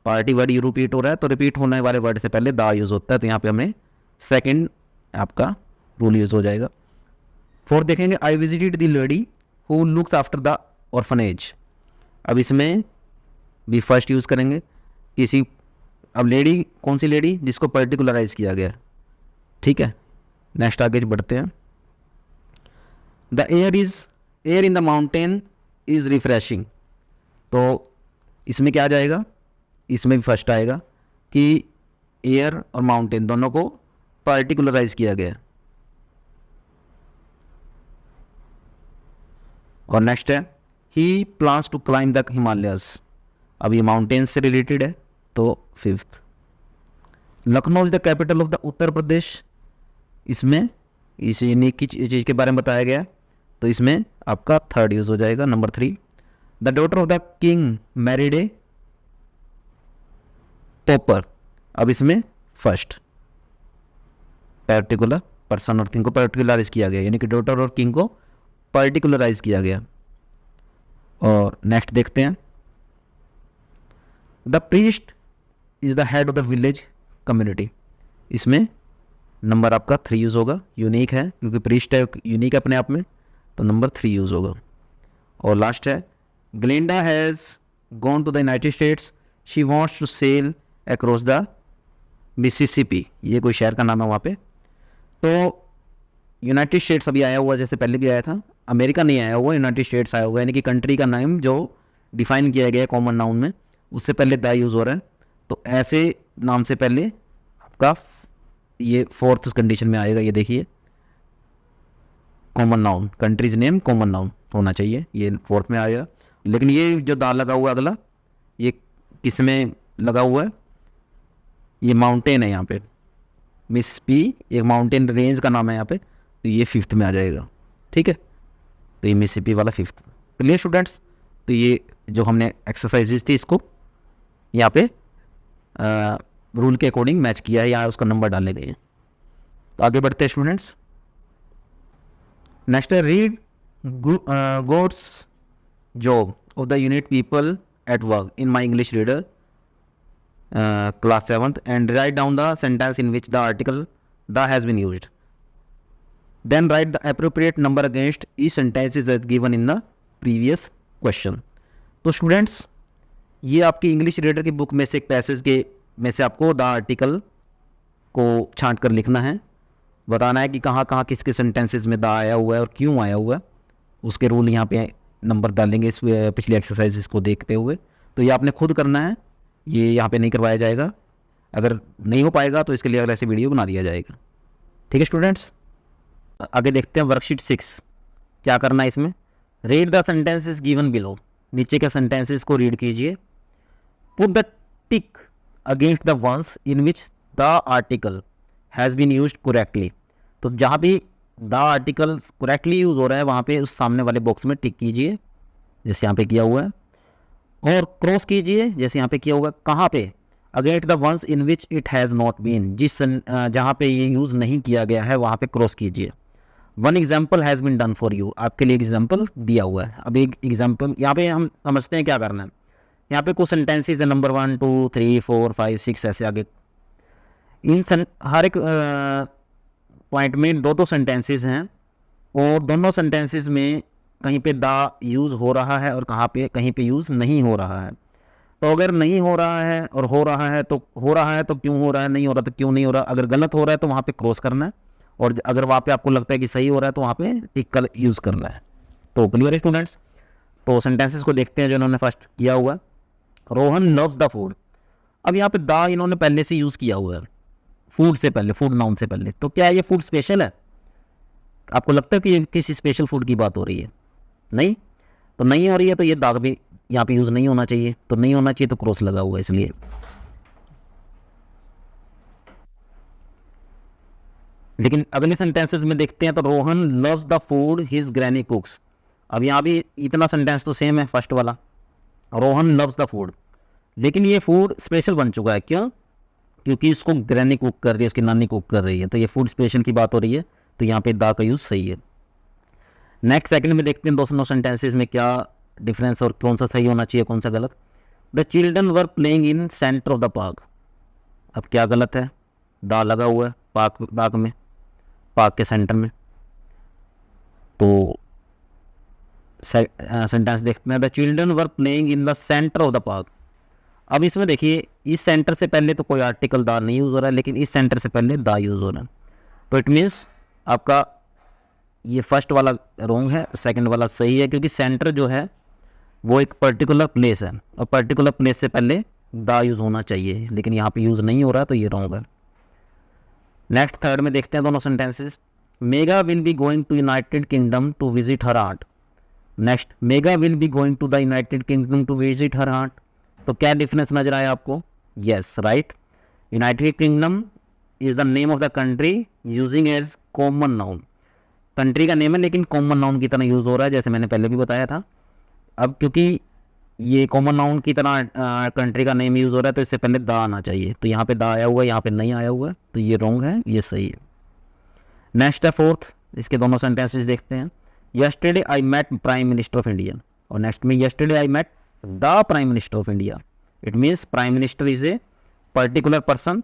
पार्टी वर्ड रिपीट हो रहा है तो रिपीट होने वाले वर्ड से पहले द यूज़ होता है, तो यहाँ पे हमें सेकंड आपका रूल यूज़ हो जाएगा। फोर्थ देखेंगे I visited the lady who looks after the orphanage. अब इसमें भी फर्स्ट यूज़ करेंगे किसी, अब लेडी कौन सी लेडी? जिसको पर्टिकुलराइज किया गया, ठीक है। नेक्स्ट आगे बढ़ते हैं। The air in the mountain is refreshing. तो इसमें क्या आ जाएगा? इसमें भी फर्स्ट आएगा कि एयर और माउंटेन दोनों को पर्टिकुलराइज किया गया। और नेक्स्ट है he plans to climb the Himalayas. अब ये माउंटेन से रिलेटेड है तो fifth. Lucknow is the capital of the Uttar Pradesh. इसमें इस यूनिक की चीज़ के बारे में बताया गया तो इसमें आपका थर्ड यूज़ हो जाएगा, number 3। The daughter of the king married a pauper. अब इसमें फर्स्ट, पर्टिकुलर पर्सन और थिंग को पर्टिकुलराइज किया गया, यानी कि डॉटर और किंग को पर्टिकुलराइज किया गया। और नेक्स्ट देखते हैं। The priest is the head of the village community. इसमें नंबर आपका 3 यूज़ होगा, यूनिक है क्योंकि प्रीस्ट है, यूनिक है अपने आप में, तो नंबर 3 यूज़ होगा। और लास्ट है Glinda has gone to the United States, she wants to sail across the Mississippi. ये कोई शहर का नाम है वहाँ पे। तो यूनाइटेड स्टेट्स अभी आया हुआ, जैसे पहले भी आया था, अमेरिका नहीं आया हुआ, यूनाइटेड स्टेट्स आया हुआ, यानी कि कंट्री का नाम जो डिफाइन किया गया है कॉमन नाउन में, उससे पहले द यूज़ हो रहा है। तो ऐसे नाम से पहले आपका ये फोर्थ कंडीशन में आएगा। ये देखिए common noun, countries name common noun होना चाहिए, ये फोर्थ में आएगा। लेकिन ये जो दा लगा हुआ है अगला, ये किस में लगा हुआ है? ये माउंटेन है यहाँ पे, मिसिसिपी एक माउंटेन रेंज का नाम है यहाँ पे, तो ये फिफ्थ में आ जाएगा, ठीक है। तो ये मिसिसिपी वाला फिफ्थ। Clear students? तो ये जो हमने एक्सरसाइजेज थी इसको यहाँ पे रूल के अकॉर्डिंग मैच किया है, यहाँ उसका नंबर डाले गए हैं। तो आगे बढ़ते हैं स्टूडेंट्स। नेक्स्ट है read God's job of the unit people at work in my English reader class 7th and write down the sentence in which the article the has been used. Then write the appropriate number against each sentence as given in the previous question. तो students ये आपकी English reader की book में से एक passage के में से आपको द आर्टिकल को छांट कर लिखना है, बताना है कि कहाँ कहाँ किस किस सेंटेंसेज में द आया हुआ है और क्यों आया हुआ है। उसके रूल यहाँ पे नंबर डालेंगे इस पिछली एक्सरसाइज को देखते हुए। तो ये आपने खुद करना है, ये यहाँ पे नहीं करवाया जाएगा। अगर नहीं हो पाएगा तो इसके लिए अगला ऐसे वीडियो बना दिया जाएगा, ठीक है स्टूडेंट्स। आगे देखते हैं वर्कशीट 6 क्या करना है इसमें। Read the sentences given below. नीचे के सेंटेंसेस को रीड कीजिए। Put the tick against the ones in which the article has been used correctly. तो जहाँ भी द आर्टिकल करेक्टली यूज़ हो रहा है वहाँ पे उस सामने वाले बॉक्स में टिक कीजिए, जैसे यहाँ पे किया हुआ है, और क्रॉस कीजिए जैसे यहाँ पे किया हुआ है। कहाँ पे? Against the ones in which it has not been. जहाँ पे ये यूज़ नहीं किया गया है वहाँ पे क्रॉस कीजिए। One example has been done for you. आपके लिए एग्जाम्पल दिया हुआ है। अब एक एग्जाम्पल यहाँ पे हम समझते हैं क्या करना है। यहाँ पे कुछ सेंटेंसेस है, नंबर 1 2 3 4 5 6 ऐसे आगे। हर एक पॉइंट में दो दो सेंटेंसेस हैं और दोनों सेंटेंसेस में कहीं पे दा यूज़ हो रहा है और कहीं पे यूज़ नहीं हो रहा है। तो अगर नहीं हो रहा है और हो रहा है तो क्यों हो रहा है, नहीं हो रहा तो क्यों नहीं हो रहा। अगर गलत हो रहा है तो वहाँ पे क्रॉस करना है, और अगर वहाँ पे आपको लगता है कि सही हो रहा है तो वहाँ पे टिक कर यूज़ करना है। तो क्लियर है स्टूडेंट्स। तो सेंटेंसेस को देखते हैं जो इन्होंने फर्स्ट किया हुआ है। Rohan loves the food. अब यहाँ पे दा इन्होंने पहले से यूज़ किया हुआ है फूड से पहले, फूड नाउन से पहले। तो क्या ये फूड स्पेशल है? आपको लगता है कि ये किसी स्पेशल फूड की बात हो रही है? नहीं, तो नहीं हो रही है तो ये दाग भी यहाँ पे यूज़ नहीं होना चाहिए। तो नहीं होना चाहिए तो क्रॉस लगा हुआ है इसलिए। लेकिन अगले सेंटेंसेस में देखते हैं तो Rohan loves the food his granny कुक्स। अब यहाँ भी इतना सेंटेंस तो सेम है फर्स्ट वाला, रोहन लव्स द फूड। लेकिन ये फूड स्पेशल बन चुका है। क्यों? क्योंकि इसको ग्रैनी कुक कर रही है, उसकी नानी कुक कर रही है, तो ये फूड स्पेशल की बात हो रही है। तो यहाँ पे दा का यूज़ सही है। नेक्स्ट सेकंड में देखते हैं दोस्तों सेंटेंसेस में क्या डिफरेंस और कौन सा सही होना चाहिए कौन सा गलत। The children were playing in centre of the park. अब क्या गलत है? दा लगा हुआ है पार्क में, पार्क के सेंटर में। तो सेंटेंस देखते हैं the children were playing in the centre of the park. अब इसमें देखिए इस सेंटर से पहले तो कोई आर्टिकल दा नहीं यूज़ हो रहा है, लेकिन इस सेंटर से पहले दा यूज़ हो रहा है। तो इट मीन्स आपका ये फर्स्ट वाला रॉन्ग है, सेकंड वाला सही है। क्योंकि सेंटर जो है वो एक पर्टिकुलर प्लेस है और पर्टिकुलर प्लेस से पहले दा यूज़ होना चाहिए, लेकिन यहाँ पे यूज़ नहीं हो रहा तो ये रॉन्ग है। नेक्स्ट थर्ड में देखते हैं दोनों sentences. Megha will be going to United Kingdom to visit her aunt. Next, Megha will be going to the United Kingdom to visit her aunt. तो क्या डिफरेंस नजर आया आपको? Yes, right. United Kingdom is the name of the country using as common noun. Country का name है लेकिन common noun की तरह यूज़ हो रहा है, जैसे मैंने पहले भी बताया था। अब क्योंकि ये कॉमन नाउन की तरह कंट्री का नेम यूज़ हो रहा है तो इससे पहले दा आना चाहिए। तो यहाँ पे दा आया हुआ है, यहाँ पे नहीं आया हुआ है, तो ये रॉन्ग है, ये सही है। नेक्स्ट है फोर्थ, इसके दोनों सेंटेंसेस देखते हैं। Yesterday I met prime minister of India, और नेक्स्ट में yesterday I met the prime minister of India. It means prime minister is a particular person,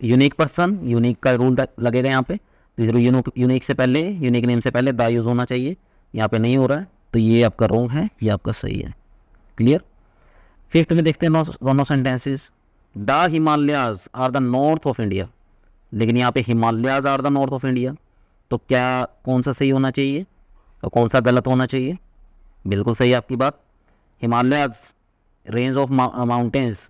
unique person, unique का रूल लगेगा यहाँ पे। तो यूनिक से पहले, यूनिक नेम से पहले दा यूज़ होना चाहिए, यहाँ पे नहीं हो रहा है, तो ये आपका रॉन्ग है, ये आपका सही है। क्लियर। फिफ्थ में देखते हैं दोनों sentences. The Himalayas are the north of India. लेकिन यहाँ पे Himalayas are the north of India, तो क्या कौन सा सही होना चाहिए और कौन सा गलत होना चाहिए? बिल्कुल सही है आपकी बात। हिमालयाज रेंज ऑफ माउंटेन्स,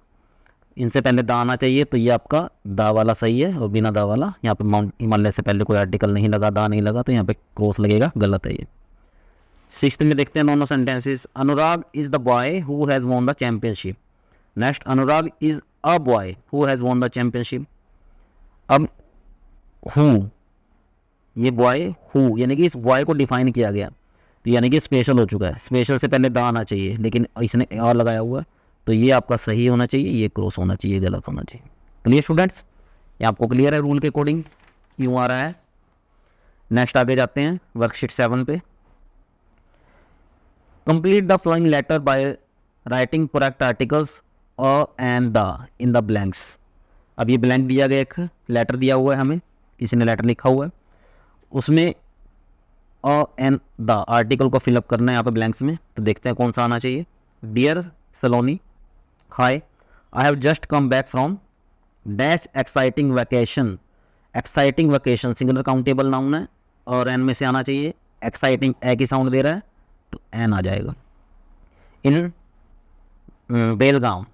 इनसे पहले दा आना चाहिए, तो ये आपका दा वाला सही है। और बिना दा वाला यहाँ पे हिमालय से पहले कोई आर्टिकल नहीं लगा, दा नहीं लगा, तो यहाँ पे क्रॉस लगेगा, गलत है ये। सिक्स्थ में देखते हैं दोनों sentences. Anurag is the boy who has won the championship. Next, Anurag is a boy who has won the championship. अब हु, ये बॉय हु यानी कि इस बॉय को डिफाइन किया गया, तो यानी कि स्पेशल हो चुका है। स्पेशल से पहले दा आना चाहिए, लेकिन इसने और लगाया हुआ है, तो ये आपका सही होना चाहिए, ये क्रॉस होना चाहिए, गलत होना चाहिए। क्लियर स्टूडेंट्स, ये आपको क्लियर है रूल के अकॉर्डिंग क्यों आ रहा है। नेक्स्ट आगे जाते हैं वर्कशीट 7 पे। Complete the following letter by writing correct articles a and the in the blanks. अब ये ब्लैंक दिया गया, एक लेटर दिया हुआ है हमें, किसी ने लेटर लिखा हुआ है, उसमें अ एंड द आर्टिकल को फिलअप करना है यहाँ पे ब्लैंक्स में। तो देखते हैं कौन सा आना चाहिए। Dear Saloni, hi, I have just come back from dash exciting vacation. Exciting vacation singular countable noun है, और एन में से आना चाहिए एक्साइटिंग, ए की साउंड दे रहा है तो एन आ जाएगा। इन बेलगांव,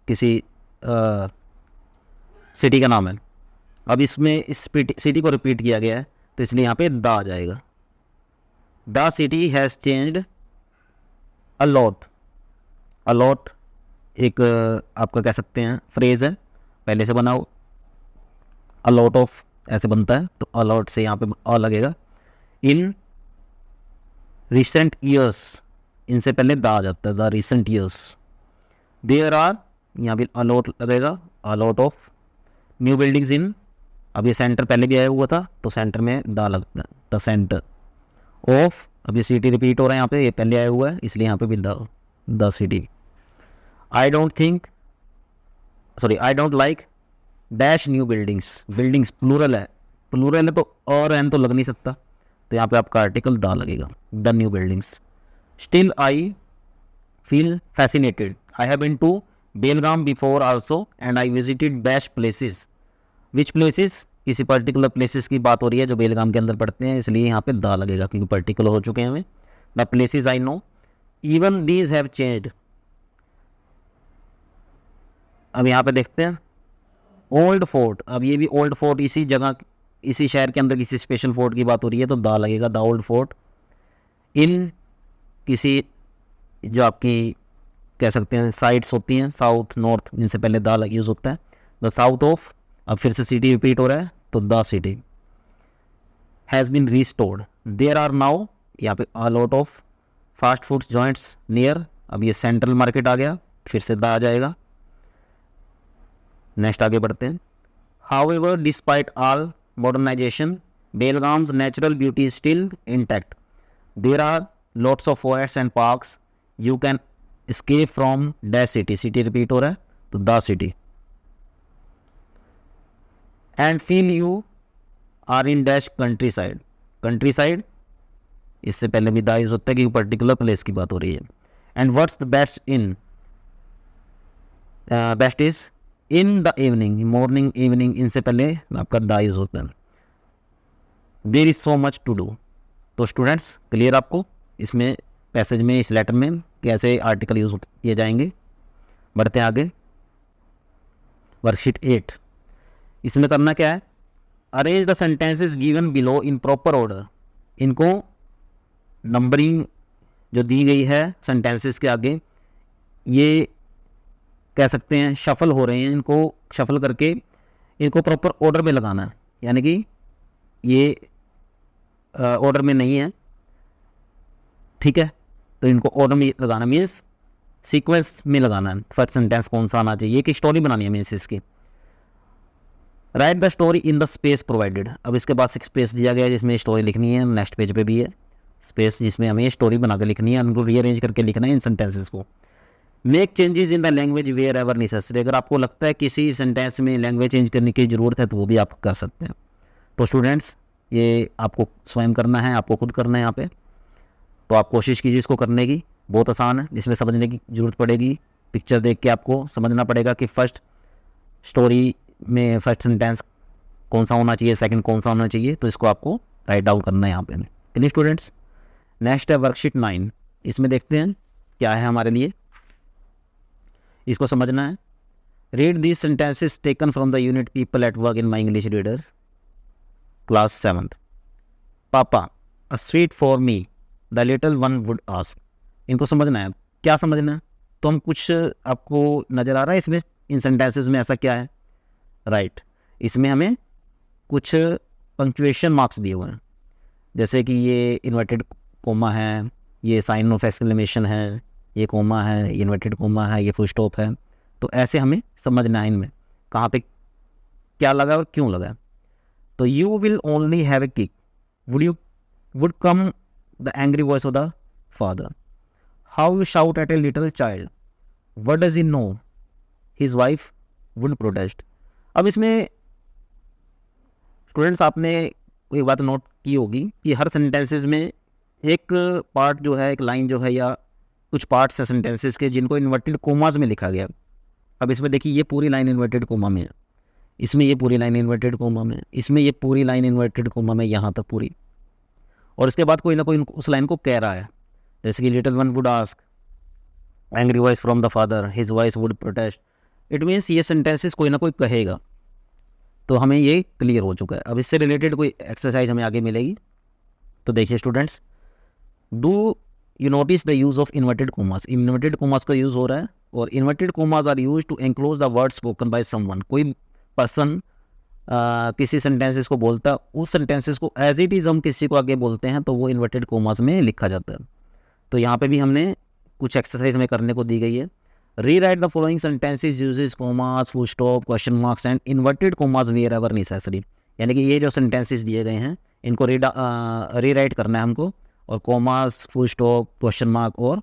किसी सिटी का नाम है। अब इसमें इस सिटी को रिपीट किया गया है, तो इसलिए यहाँ पे द आ जाएगा। The city has changed a lot. A lot एक आपका कह सकते हैं फ्रेज है, पहले से बना हो। अ लॉट ऑफ ऐसे बनता है, तो अ लॉट से यहाँ पे अ लगेगा। इन रिसेंट ईयर्स, इनसे पहले द आ जाता है, the recent years. There are, यहाँ भी अ लॉट लगेगा, a lot of new buildings in. अब ये सेंटर पहले भी आया हुआ था, तो सेंटर में द लगता है, द सेंटर ऑफ। अब ये सिटी रिपीट हो रहा है यहाँ पे, ये पहले आया हुआ है, इसलिए यहाँ पे भी the city. I don't like dash new buildings, buildings plural है तो और एन तो लग नहीं सकता, तो यहाँ पे आपका आर्टिकल द लगेगा, the new buildings. Still I feel fascinated, I have been to Belgaum before also and I visited dash places, which places, किसी पर्टिकुलर प्लेसेस की बात हो रही है जो बेलगाम के अंदर पड़ते हैं, इसलिए यहाँ पे द लगेगा क्योंकि पर्टिकुलर हो चुके हैं हमें। The places I know, even these have changed. अब यहाँ पे देखते हैं ओल्ड फोर्ट, अब ये भी ओल्ड फोर्ट इसी जगह, इसी शहर के अंदर किसी स्पेशल फोर्ट की बात हो रही है तो द लगेगा, द ओल्ड फोर्ट। इन किसी जो आपकी कह सकते हैं साइट्स होती हैं साउथ नॉर्थ, जिनसे पहले द यूज़ होता है, द साउथ ऑफ, अब फिर से सिटी रिपीट हो रहा है तो the city has been restored, there are now, यहाँ पे a lot of fast food joints near, अब ये सेंट्रल मार्केट आ गया, फिर से द आ जाएगा। नेक्स्ट आगे बढ़ते हैं। However despite all modernisation Belgaum's natural beauty is still intact, there are lots of forest and parks, you can escape from dash city, city repeat हो रहा है तो the city, and feel you are in dash countryside, countryside इससे पहले भी the use होता है कि पर्टिकुलर प्लेस की बात हो रही है। And what's the best in, best is in the evening, morning evening, इनसे पहले आपका द यूज होता है। There is so much to do, तो स्टूडेंट्स क्लियर आपको इसमें पैसेज में, इस लेटर में कैसे आर्टिकल यूज किए जाएंगे। बढ़ते हैं आगे, वर्कशीट 8, इसमें करना क्या है, arrange the sentences given below in proper order, इनको नंबरिंग जो दी गई है सेंटेंसेस के आगे, ये कह सकते हैं शफल हो रहे हैं, इनको शफल करके इनको प्रॉपर ऑर्डर में लगाना है, यानी कि ये ऑर्डर में नहीं है, ठीक है, तो इनको ऑर्डर में लगाना मीन्स सीक्वेंस में लगाना है। फर्स्ट सेंटेंस कौन सा आना चाहिए, एक स्टोरी बनानी है मीन्स इसकी। Right the story in the space provided, अब इसके बाद एक स्पेस दिया गया है जिसमें स्टोरी लिखनी है, नेक्स्ट पेज पे भी है स्पेस जिसमें हमें स्टोरी बना के लिखनी है, उनको रीअरेंज करके लिखना है इन सेंटेंसेस को। Make changes in the language wherever necessary, अगर आपको लगता है किसी सेंटेंस में लैंग्वेज चेंज करने की ज़रूरत है तो वो भी आप कर सकते हैं। तो स्टूडेंट्स ये आपको स्वयं करना है, आपको खुद करना है यहाँ पे, तो आप कोशिश कीजिए इसको करने की, बहुत आसान है, जिसमें समझने की ज़रूरत पड़ेगी, पिक्चर देख के आपको समझना पड़ेगा कि फर्स्ट स्टोरी में फर्स्ट सेंटेंस कौन सा होना चाहिए, सेकंड कौन सा होना चाहिए, तो इसको आपको राइट डाउन करना है यहाँ पे। चलिए स्टूडेंट्स, नेक्स्ट है वर्कशीट 9, इसमें देखते हैं क्या है हमारे लिए, इसको समझना है। Read these sentences taken from the unit people at work in my English reader class 7th। पापा a sweet for me the little one would ask, इनको समझना है, क्या समझना है, तो हम कुछ आपको नज़र आ रहा है इसमें, इन सेंटेंसेस में ऐसा क्या है, राइट इसमें हमें कुछ पंक्चुएशन मार्क्स दिए हुए हैं, जैसे कि ये इन्वर्टेड कोमा है, ये साइन ऑफ एक्सक्लेमेशन है, ये कोमा है, ये इन्वर्टेड कोमा है, ये फुल स्टॉप है, तो ऐसे हमें समझना है इनमें कहाँ पे क्या लगा और क्यों लगा। तो you will only have a kick, would come the angry voice of the father, how you shout at a little child, what does he know, his wife would protest. अब इसमें स्टूडेंट्स आपने कोई बात नोट की होगी कि हर sentences में एक पार्ट जो है, एक लाइन जो है, या कुछ पार्ट्स हैं सेंटेंसेस के जिनको इन्वर्टेड कोमास में लिखा गया। अब इसमें देखिए ये पूरी लाइन इन्वर्टेड कोमा में है, इसमें ये पूरी लाइन इन्वर्टेड कोमा में, इसमें ये पूरी लाइन इन्वर्टेड कोमा में, यहाँ तक पूरी, और इसके बाद कोई ना कोई उस लाइन को कह रहा है, जैसे कि little one would ask, angry voice from the father, his voice would protest, it means ये सेंटेंसेस कोई ना कोई कहेगा, तो हमें ये क्लियर हो चुका है। अब इससे रिलेटेड कोई एक्सरसाइज हमें आगे मिलेगी, तो देखिए students, do you notice the use of inverted commas, inverted commas का यूज़ हो रहा है, और inverted commas are use to enclose the word spoken by someone, कोई पर्सन किसी सेंटेंसेस को बोलता है, उस सेंटेंसेस को एज इट इज़ हम किसी को आगे बोलते हैं तो वो इन्वर्टेड कोमास में लिखा जाता है। तो यहाँ पे भी हमने कुछ एक्सरसाइज हमें करने को दी गई है। Rewrite the following sentences uses commas, full stop, question marks and inverted commas wherever necessary, यानी कि ये जो सेंटेंसेस दिए गए हैं इनको रीराइट करना है हमको, और commas, full stop, question mark और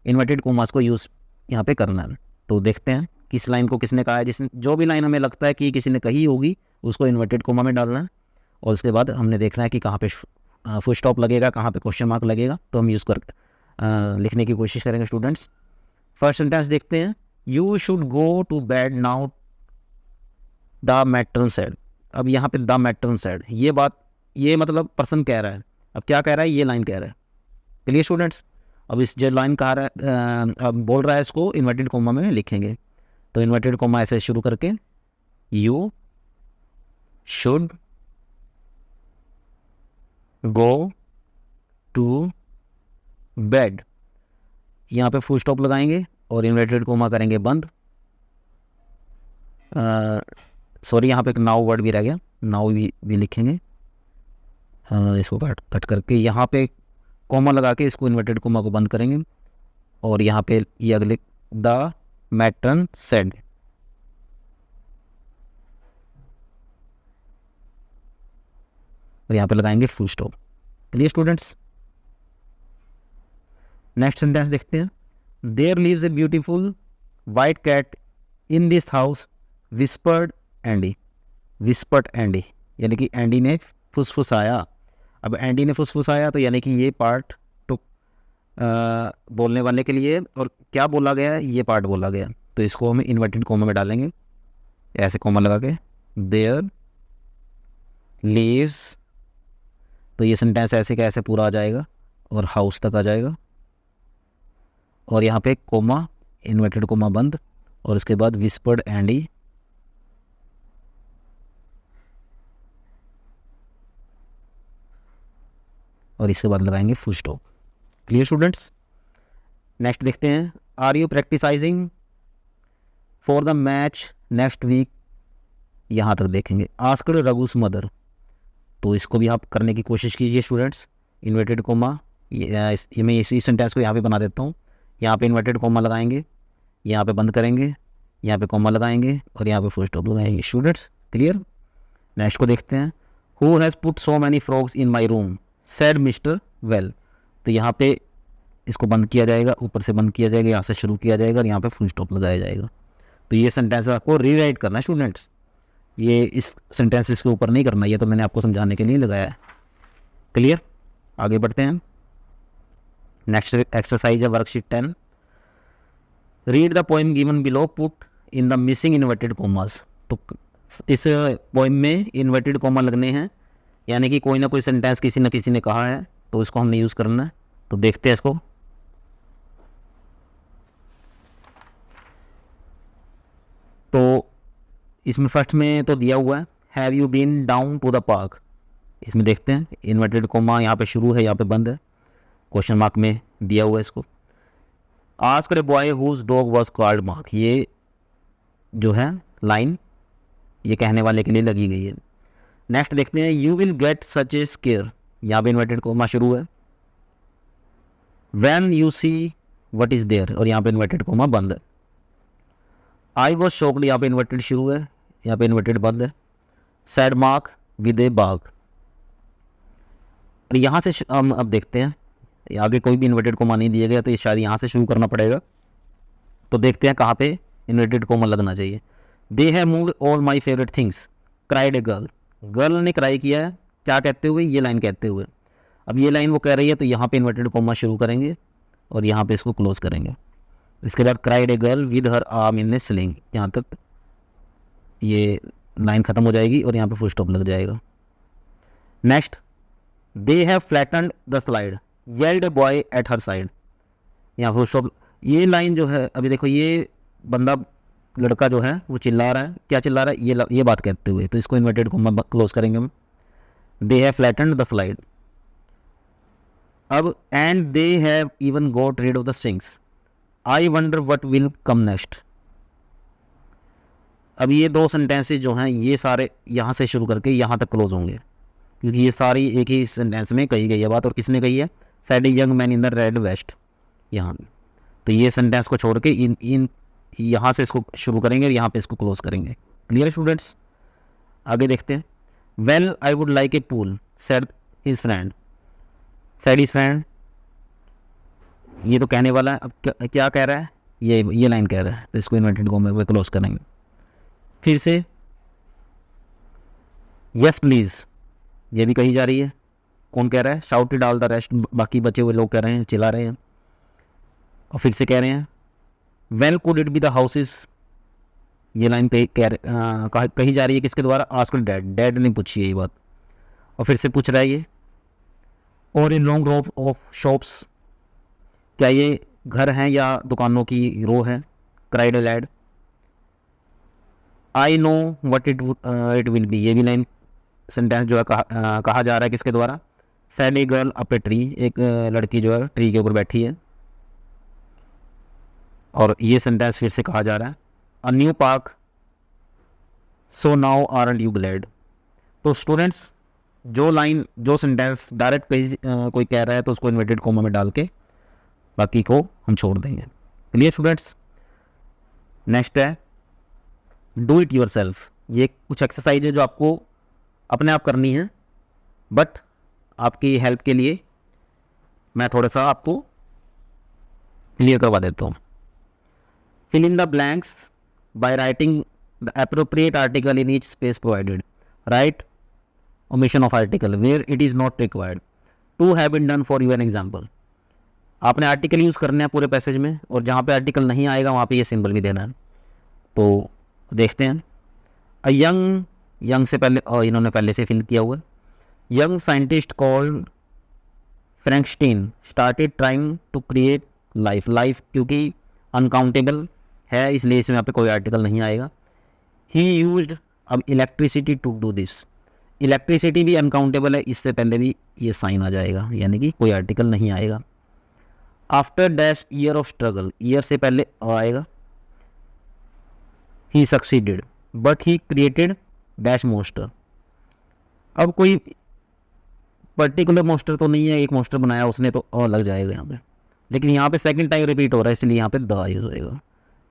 इन्वर्टेड कोमास को यूज़ यहाँ पे करना है। तो देखते हैं किस लाइन को किसने कहा है, जिसने जो भी लाइन हमें लगता है कि किसी ने कही होगी उसको इन्वर्टेड कोमा में डालना है। और उसके बाद हमने देखना है कि कहाँ पे फुल स्टॉप लगेगा, कहाँ पे क्वेश्चन मार्क लगेगा, तो हम यूज़ कर लिखने की कोशिश करेंगे स्टूडेंट्स। फर्स्ट सेंटेंस देखते हैं, you should go to bed now the matron said. अब यहाँ पे द मैट्रन सेड, ये बात, ये मतलब पर्सन कह रहा है। अब क्या कह रहा है, ये लाइन कह रहा है। Clear students. अब इस जो लाइन कह रहा है, अब बोल रहा है, इसको इन्वर्टेड कोमा में लिखेंगे। तो इन्वर्टेड कोमा ऐसे शुरू करके, you should go to bed, यहाँ पे फुल स्टॉप लगाएंगे और इन्वर्टेड कोमा करेंगे बंद। सॉरी, यहाँ पे एक नाउ वर्ड भी रह गया, नाउ भी लिखेंगे। इसको कट करके यहाँ पे कोमा लगा के इसको इन्वर्टेड कोमा को बंद करेंगे। और यहाँ पे ये अगले द मैट्रन सेड, और यहाँ पे लगाएंगे full stop. Clear students. Next sentence देखते हैं, there lives a beautiful white cat in this house whispered Andy. Whispered Andy यानी कि एंडी ने फुसफुसाया। अब एंडी ने फुसफुसाया तो यानी कि ये पार्ट तो बोलने वाले के लिए, और क्या बोला गया है, ये पार्ट बोला गया। तो इसको हम इन्वर्टेड कोमा में डालेंगे, ऐसे कोमा लगा के, देयर लीव्स, तो ये सेंटेंस ऐसे का ऐसे पूरा आ जाएगा और हाउस तक आ जाएगा। और यहाँ पे कोमा, इन्वर्टेड कोमा बंद, और उसके बाद विस्पर्ड एंडी, और इसके बाद लगाएंगे full stop. Clear students. Next देखते हैं, are you practising for the match next week, यहाँ तक देखेंगे। आस्क्ड रघुस मदर, तो इसको भी आप करने की कोशिश कीजिए स्टूडेंट्स। इन्वर्टेड कोमा, ये मैं इसी सेंटेंस को यहाँ पे बना देता हूँ। यहाँ पे इन्वर्टेड कोमा लगाएंगे, यहाँ पे बंद करेंगे, यहाँ पे कोमा लगाएंगे और यहाँ पे फुल स्टॉप लगाएंगे स्टूडेंट्स। क्लियर। नेक्स्ट को देखते हैं, who has put so many frogs in my room sad mister well. तो यहाँ पे इसको बंद किया जाएगा, ऊपर से बंद किया जाएगा, यहाँ से शुरू किया जाएगा और यहाँ पे फुल स्टॉप लगाया जाएगा। तो ये सेंटेंस आपको रीराइट करना है स्टूडेंट्स, ये इस सेंटेंसेस के ऊपर नहीं करना, ये तो मैंने आपको समझाने के लिए लगाया है। क्लियर। आगे बढ़ते हैं। नेक्स्ट एक्सरसाइज है worksheet 10, read the poem given below put in the missing inverted commas. तो इस पोएम में इन्वर्टेड कोमा लगने हैं, यानी कि कोई ना कोई सेंटेंस किसी न किसी ने कहा है, तो इसको हमने यूज़ करना है। तो देखते हैं इसको। तो इसमें फर्स्ट में तो दिया हुआ है, have you been down to the park. इसमें देखते हैं, इन्वर्टेड कोमा यहाँ पे शुरू है, यहाँ पे बंद है, क्वेश्चन मार्क में दिया हुआ है इसको। Asked a boy whose dog was called Mark, ये जो है लाइन ये कहने वाले के लिए लगी गई है। नेक्स्ट देखते हैं, you will get such a scare, यहाँ पे इन्वर्टेड कोमा शुरू है। When you see what is there, और यहाँ पे इन्वर्टेड कोमा बंद है। आई वॉज शॉक्ड, यहाँ पे इन्वर्टेड शुरू है, यहाँ पे इन्वर्टेड बंद है। सैड मार्क विद ए बाग, और यहाँ से हम अब देखते हैं, आगे कोई भी इन्वर्टेड कोमा नहीं दिया गया, तो ये शायद यहाँ से शुरू करना पड़ेगा। तो देखते हैं कहाँ पे इन्वर्टेड कोमा लगना चाहिए। They have moved all my favourite things cried a girl, girl ने क्राई किया है, क्या कहते हुए, ये लाइन कहते हुए। अब ये लाइन वो कह रही है, तो यहाँ पे इन्वर्टेड कोमा शुरू करेंगे और यहाँ पे इसको क्लोज करेंगे। इसके बाद cried a girl with her arm in A sling, यहाँ तक ये लाइन ख़त्म हो जाएगी और यहाँ पे फुल स्टॉप लग जाएगा। Next, they have flattened the slide yelled a boy at her side, यहाँ फुल स्टॉप। ये लाइन जो है, अभी देखो ये बंदा, लड़का जो है वो चिल्ला रहा है, क्या चिल्ला रहा है, ये बात कहते हुए, तो इसको इन्वर्टेड कोमा क्लोज करेंगे हम। They have flattened the slide. अब and they have even got rid of the strings, I wonder what will come next. अब ये दो सेंटेंसेस जो हैं ये सारे यहाँ से शुरू करके यहाँ तक क्लोज होंगे, क्योंकि ये सारी एक ही सेंटेंस में कही गई है बात। और किसने कही है, said a young man in the red vest, यहाँ। तो ये सेंटेंस को छोड़ के इन यहाँ से इसको शुरू करेंगे और यहाँ पे इसको क्लोज करेंगे। Clear students. आगे देखते हैं, well I would like a pool sad his friend, sad his friend, ये तो कहने वाला है। अब क्या कह रहा है, ये लाइन कह रहा है, तो इसको इन्वर्टेड कॉमा में क्लोज करेंगे। फिर से यस प्लीज़, ये भी कही जा रही है। कौन कह रहा है? शाउटेड ऑल द रेस्ट, बाकी बचे हुए लोग कह रहे हैं, चिल्ला रहे हैं। और फिर से कह रहे हैं well could it be the houses, ये लाइन कही जा रही है किसके द्वारा? आस्क डैड, डैड ने पूछी है ये बात। और फिर से पूछ रहा है ये, और in long row of shops, क्या ये घर हैं या दुकानों की रो है? Cried lad, I know what it will be, ये भी लाइन सेंटेंस जो है कहा जा रहा है किसके द्वारा? Sad a girl up a tree, एक लड़की जो है ट्री के ऊपर बैठी है। और ये सेंटेंस फिर से कहा जा रहा है a new park so now aren't you glad. तो स्टूडेंट्स, जो सेंटेंस डायरेक्ट कोई कह रहा है तो उसको इन्वर्टेड कॉमा में डाल के बाकी को हम छोड़ देंगे। Clear students? नेक्स्ट है डू इट योर सेल्फ। ये कुछ एक्सरसाइज है जो आपको अपने आप करनी है, बट आपकी हेल्प के लिए मैं थोड़ा सा आपको क्लियर करवा देता हूँ। Fill in the blanks by writing the appropriate article in each space provided. Write omission of article where it is not required to have been done for you an example. आपने article use करने हैं पूरे passage में, और जहाँ पे article नहीं आएगा वहाँ पे ये सिंबल भी देना है। तो देखते हैं। अ यंग से पहले इन्होंने पहले से फिल किया हुआ है। Young scientist called Frankenstein started trying to create life, क्योंकि अनकाउंटेबल है इसलिए इसमें यहाँ पे कोई आर्टिकल नहीं आएगा। ही यूज्ड अब electricity to do this, electricity भी अनकाउंटेबल है, इससे पहले भी ये साइन आ जाएगा, यानी कि कोई आर्टिकल नहीं आएगा। After dash year of struggle, year से पहले आएगा। He succeeded but he created dash monster. अब कोई पर्टिकुलर मोस्टर तो नहीं है, एक मोस्टर बनाया उसने तो लग जाएगा यहाँ पे, लेकिन यहाँ पे सेकंड टाइम रिपीट हो रहा है इसलिए यहाँ पे द यूज होएगा।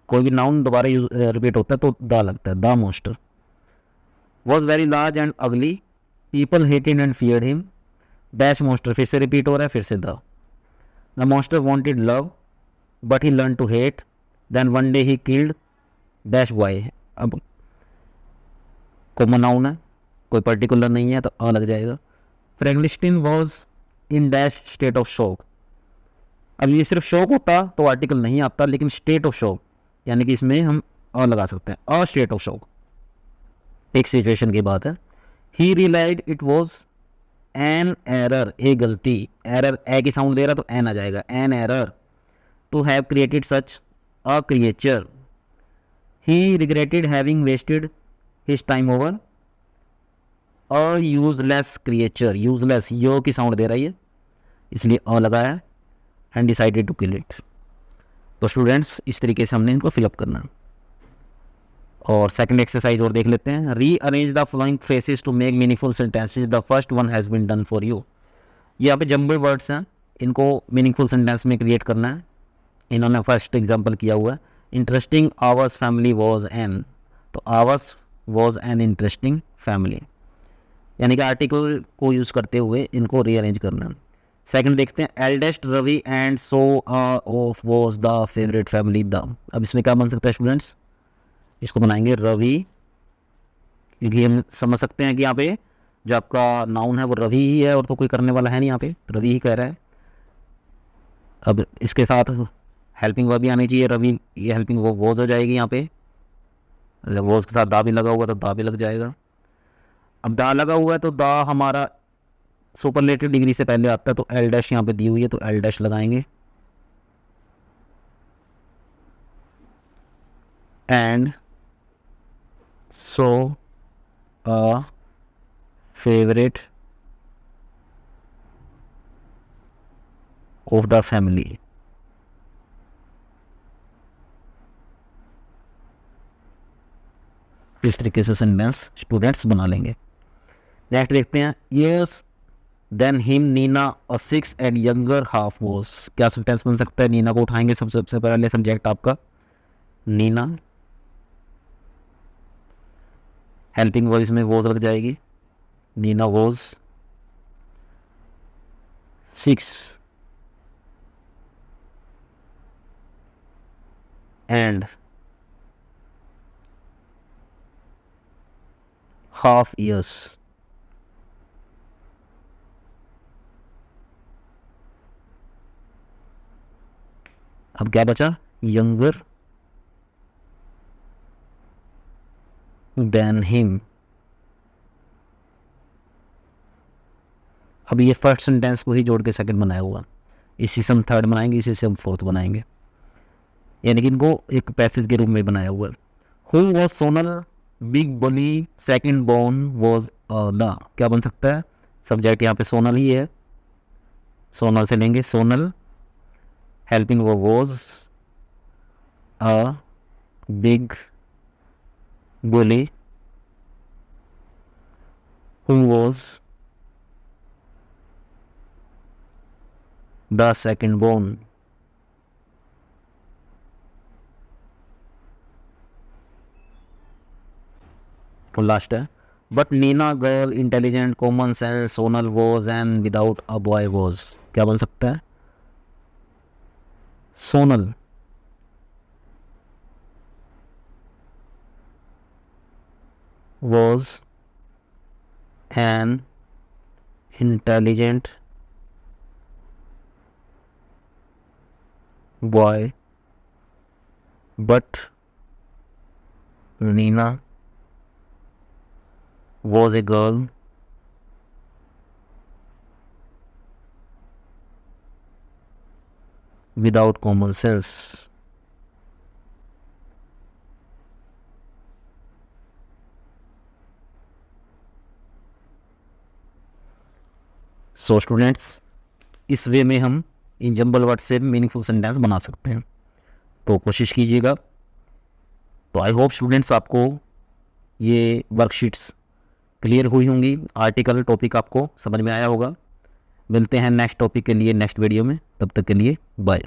कोई भी नाउन दोबारा रिपीट होता है तो द लगता है, the monster. Was very large and ugly, people hated and feared him, dash monster फिर से रिपीट हो रहा है, फिर से the monster wanted love but he learned to hate, then one day he killed dash boy। अब कॉमन नाउन है, कोई पर्टिकुलर नहीं है तो अ लग जाएगा। Franklin was in dash state of shock. अब ये सिर्फ शॉक होता तो आर्टिकल नहीं आता, लेकिन स्टेट ऑफ शॉक यानी कि इसमें हम अ लगा सकते हैं। अ स्टेट ऑफ शॉक एक सिचुएशन की बात है। He realised it was an error, एक गलती, एरर ए की साउंड दे रहा तो एन आ जाएगा, an error to have created such a creature. He regretted having wasted his time over a useless creature, useless यो की साउंड दे रही है इसलिए अ लगा है, and decided to kill it. तो स्टूडेंट्स इस तरीके से हमने इनको फिलअप करना है। और सेकंड एक्सरसाइज और देख लेते हैं। Rearrange the following phrases to make meaningful sentences, the first one has been done for you. ये यहाँ पे जम्बल वर्ड्स हैं, इनको मीनिंगफुल सेंटेंस में क्रिएट करना है। इन्होंने फर्स्ट एग्जांपल किया हुआ है, interesting ours family was an, तो ours was an interesting family, यानी कि आर्टिकल को यूज़ करते हुए इनको रीअरेंज करना है। सेकंड देखते हैं, eldest Ravi and so of was the favourite family the. अब इसमें क्या बन सकता है स्टूडेंट्स? इसको बनाएंगे रवि, क्योंकि हम समझ सकते हैं कि यहाँ पे जो आपका नाउन है वो रवि ही है और तो कोई करने वाला है नहीं, यहाँ पे तो रवि ही कह रहा है। अब इसके साथ हेल्पिंग वर्ब भी आनी चाहिए, रवि ये हेल्पिंग वर्ब वॉज हो जाएगी यहाँ पे, वॉज के साथ दा भी लगा हुआ तो दा भी लग जाएगा। अब दा लगा हुआ है तो दा हमारा सुपरलेटिव डिग्री से पहले आता है, तो एल डैश यहाँ पे दी हुई है तो एल डैश लगाएंगे। And so a favorite of the family। इस तरीके से सेंटेंस स्टूडेंट्स बना लेंगे। नेक्स्ट देखते हैं, yes then him Neena a 6 and younger half was. क्या सेंटेंस बन सकता है? नीना को उठाएंगे सबसे पहले सब्जेक्ट आपका नीना, हेल्पिंग वर्ब इसमें वॉज लग जाएगी, Neena was 6 and half years. अब क्या बचा? younger than him. अब ये फर्स्ट सेंटेंस को ही जोड़ के सेकंड बनाया हुआ, इसी से हम थर्ड बनाएंगे, इसी से हम फोर्थ बनाएंगे, यानी कि इनको एक पैसेज के रूप में बनाया हुआ है. हु वॉज सोनल बिग बोली सेकंड बोर्न वॉज द, क्या बन सकता है? सब्जेक्ट यहाँ पे सोनल ही है, सोनल से लेंगे. सोनल हेल्पिंग वो was a big bully who was the second born. और लास्ट है, but Neena girl intelligent common sense Sonal was and without a boy was, क्या बन सकता है? Sonal was an intelligent boy but Neena was a girl without common sense. So students, इस way में हम इन जंबल वर्ड से मीनिंगफुल सेंटेंस बना सकते हैं, तो कोशिश कीजिएगा. तो आई होप स्टूडेंट्स आपको ये वर्कशीट्स क्लियर हुई होंगी, आर्टिकल टॉपिक आपको समझ में आया होगा. मिलते हैं नेक्स्ट टॉपिक के लिए नेक्स्ट वीडियो में, तब तक के लिए बाय.